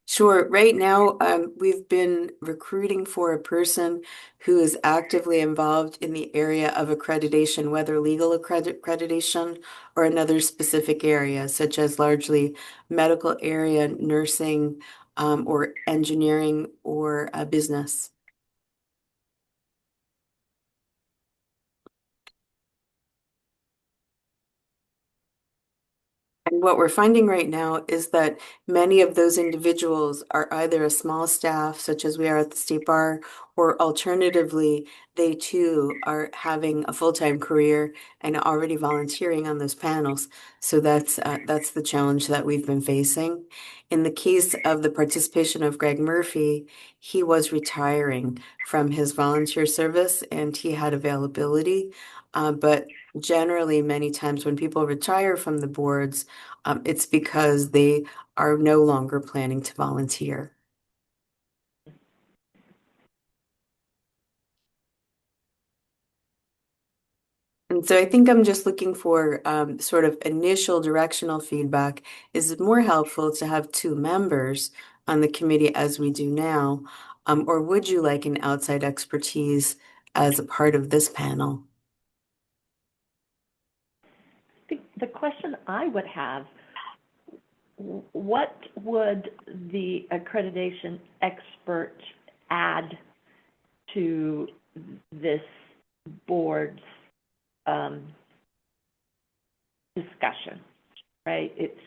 Sure. Right now, we've been recruiting for a person who is actively involved in the area of accreditation, whether legal accreditation or another specific area, such as largely medical area, nursing, or engineering or business. And what we're finding right now is that many of those individuals are either a small staff, such as we are at the State Bar, or alternatively, they too are having a full-time career and already volunteering on those panels. So that's the challenge that we've been facing. In the case of the participation of Greg Murphy, he was retiring from his volunteer service and he had availability. But generally, many times when people retire from the boards, it's because they are no longer planning to volunteer. And so I think I'm just looking for sort of initial directional feedback. Is it more helpful to have two members on the committee as we do now? Or would you like an outside expertise as a part of this panel? The question I would have, what would the accreditation expert add to this board's discussion, right? It's,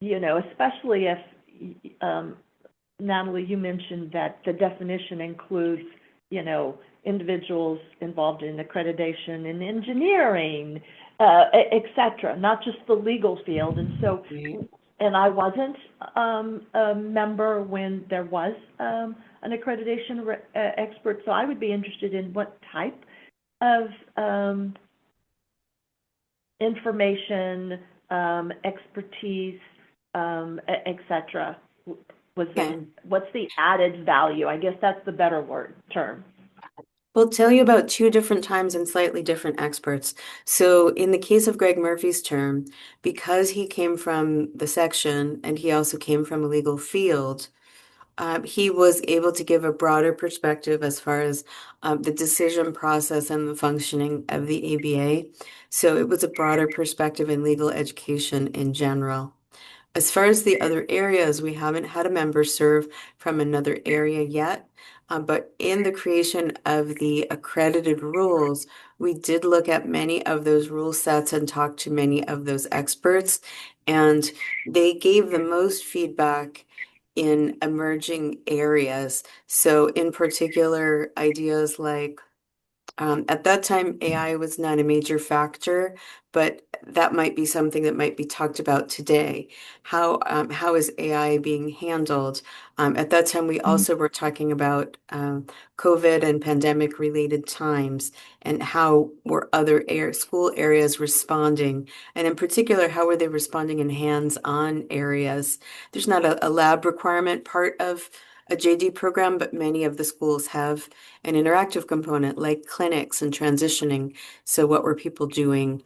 especially if, Natalie, you mentioned that the definition includes, individuals involved in accreditation in engineering, et cetera, not just the legal field. And so, and I wasn't a member when there was an accreditation expert, so I would be interested in what type of information, expertise, et cetera, what's the added value? I guess that's the better term. We'll tell you about two different times and slightly different experts. So in the case of Greg Murphy's term, because he came from the section and he also came from a legal field, he was able to give a broader perspective as far as the decision process and the functioning of the ABA. So it was a broader perspective in legal education in general. As far as the other areas, we haven't had a member serve from another area yet. But in the creation of the accredited rules, we did look at many of those rule sets and talk to many of those experts, and they gave the most feedback in emerging areas. So in particular, ideas like at that time, AI was not a major factor, but that might be something that might be talked about today. How is AI being handled? At that time, we also were talking about COVID and pandemic related times and how were other school areas responding? And in particular, how were they responding in hands-on areas? There's not a lab requirement part of a JD program, but many of the schools have an interactive component like clinics and transitioning. So what were people doing?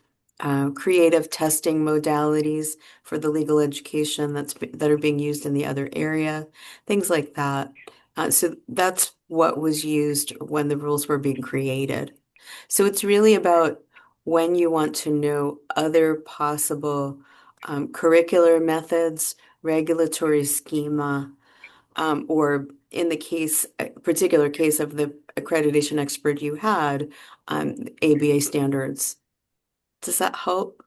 Creative testing modalities for the legal education that are being used in the other area, things like that. So that's what was used when the rules were being created. So it's really about when you want to know other possible curricular methods, regulatory schema, or in the particular case of the accreditation expert you had, ABA standards. Does that help?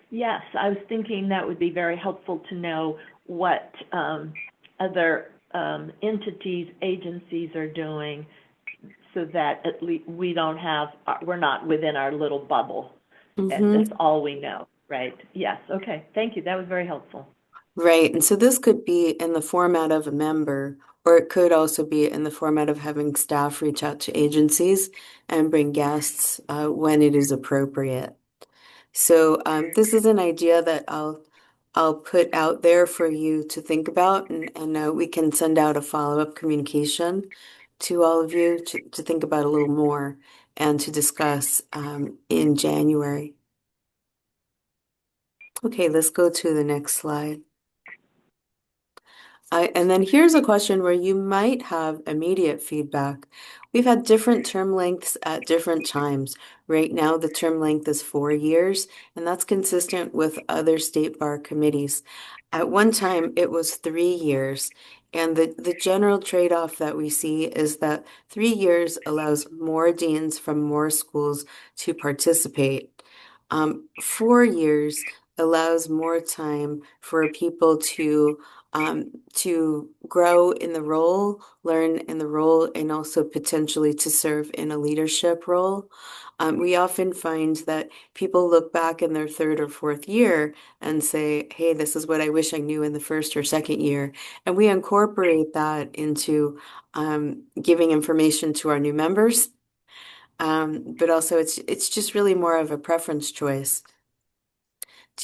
Yes, I was thinking that would be very helpful to know what other entities, agencies are doing, so that at least we're not within our little bubble, and that's all we know, right? Yes, okay, thank you. That was very helpful. Right. And so this could be in the format of a member, or it could also be in the format of having staff reach out to agencies and bring guests when it is appropriate. So this is an idea that I'll put out there for you to think about, and we can send out a follow-up communication to all of you to think about a little more and to discuss in January. Okay, let's go to the next slide. And then here's a question where you might have immediate feedback. We've had different term lengths at different times. Right now, the term length is 4 years, and that's consistent with other state bar committees. At one time, it was 3 years, and the general trade-off that we see is that 3 years allows more deans from more schools to participate. 4 years allows more time for people to grow in the role, learn in the role, and also potentially to serve in a leadership role. We often find that people look back in their 3rd or 4th year and say, hey, this is what I wish I knew in the 1st or 2nd year. And we incorporate that into giving information to our new members. But also it's just really more of a preference choice.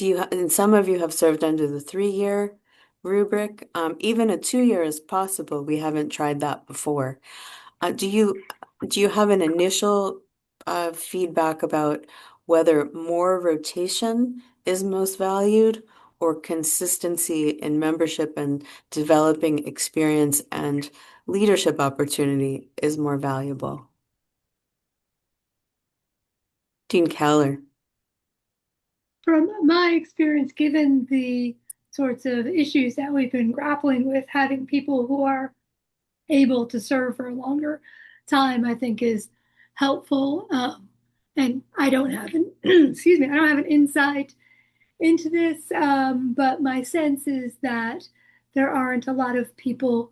And some of you have served under the 3-year rubric. Even a 2-year is possible. We haven't tried that before. Do you have an initial feedback about whether more rotation is most valued, or consistency in membership and developing experience and leadership opportunity is more valuable? Dean Keller. From my experience, given the sorts of issues that we've been grappling with, having people who are able to serve for a longer time, I think is helpful. And I don't have an excuse me, I don't have an insight into this, but my sense is that there aren't a lot of people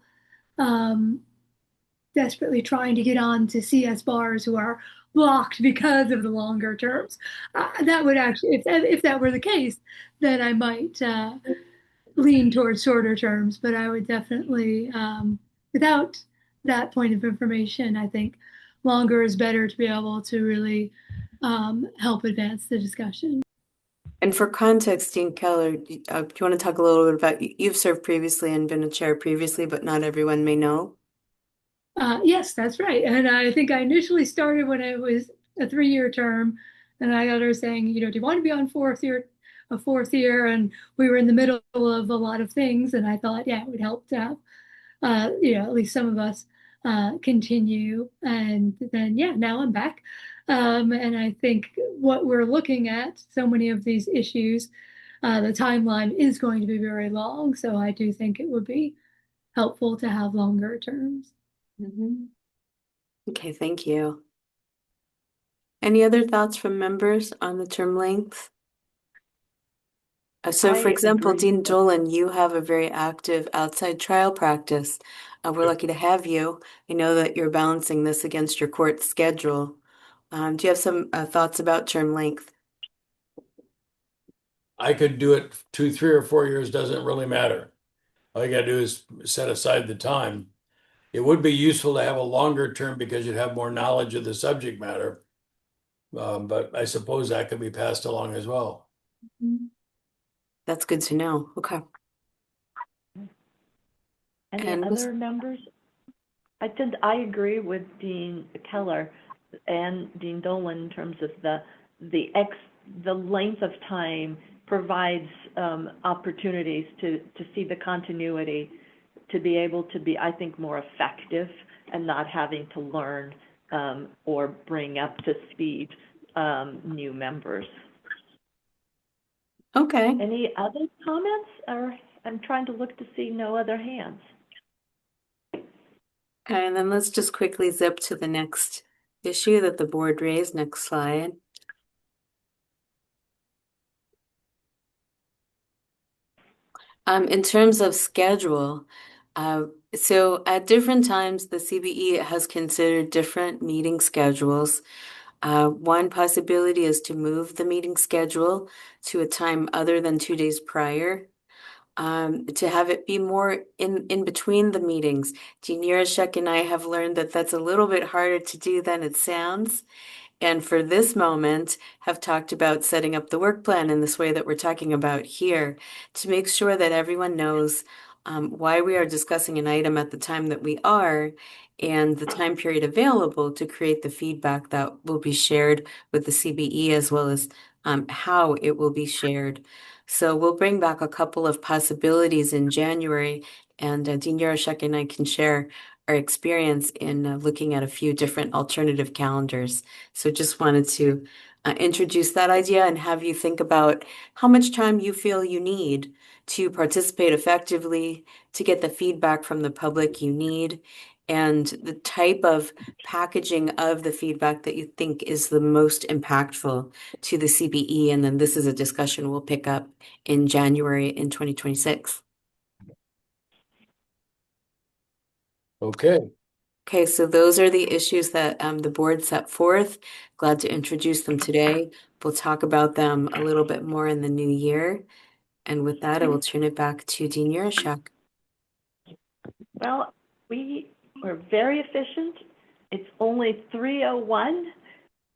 desperately trying to get on to CSBARS who are blocked because of the longer terms. That would actually, if that were the case, then I might lean towards shorter terms, but I would definitely, without that point of information, I think longer is better to be able to really help advance the discussion. And for context, Dean Keller, do you want to talk a little bit about, you've served previously and been a chair previously, but not everyone may know. Yes, that's right. And I think I initially started when it was a 3-year term, and I got her saying, do you want to be on a 4th year? And we were in the middle of a lot of things, and I thought, yeah, it would help to have, at least some of us continue. And then, yeah, now I'm back. And I think what we're looking at, so many of these issues, the timeline is going to be very long. So I do think it would be helpful to have longer terms. Okay, thank you. Any other thoughts from members on the term length? So, for example, Dean Dolan, you have a very active outside trial practice. We're lucky to have you. I know that you're balancing this against your court schedule. Do you have some thoughts about term length? I could do it 2, 3, or 4 years, doesn't really matter. All you gotta do is set aside the time. It would be useful to have a longer term because you'd have more knowledge of the subject matter. But I suppose that could be passed along as well. That's good to know. Okay. Any other members? I agree with Dean Keller and Dean Dolan in terms of the length of time provides opportunities to see the continuity, to be able to be, I think, more effective and not having to learn or bring up to speed new members. Okay. Any other comments? Or I'm trying to look to see no other hands. And then let's just quickly zip to the next issue that the board raised. Next slide. In terms of schedule, so at different times, the CBE has considered different meeting schedules. One possibility is to move the meeting schedule to a time other than 2 days prior, to have it be more in between the meetings. Dean Yurashek and I have learned that that's a little bit harder to do than it sounds. And for this moment, have talked about setting up the work plan in this way that we're talking about here to make sure that everyone knows why we are discussing an item at the time that we are and the time period available to create the feedback that will be shared with the CBE as well as how it will be shared. So we'll bring back a couple of possibilities in January, and Dean Yurashek and I can share our experience in looking at a few different alternative calendars. So just wanted to introduce that idea and have you think about how much time you feel you need to participate effectively, to get the feedback from the public you need, and the type of packaging of the feedback that you think is the most impactful to the CBE. And then this is a discussion we'll pick up in January in 2026. Okay. Okay, so those are the issues that the board set forth. Glad to introduce them today. We'll talk about them a little bit more in the new year. And with that, I will turn it back to Dean Yurashek. Well, we were very efficient. It's only 3:01.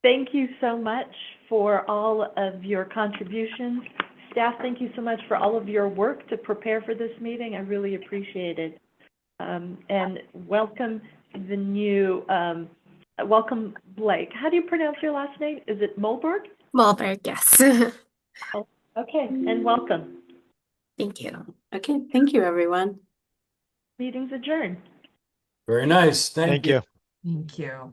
Thank you so much for all of your contributions. Staff, thank you so much for all of your work to prepare for this meeting. I really appreciate it. And welcome the new, welcome Blake. How do you pronounce your last name? Is it Mulberg? Mulberg, yes. Oh, okay, and welcome. Thank you. Okay, thank you, everyone. Meeting's adjourned. Very nice. Thank you. you. Thank you.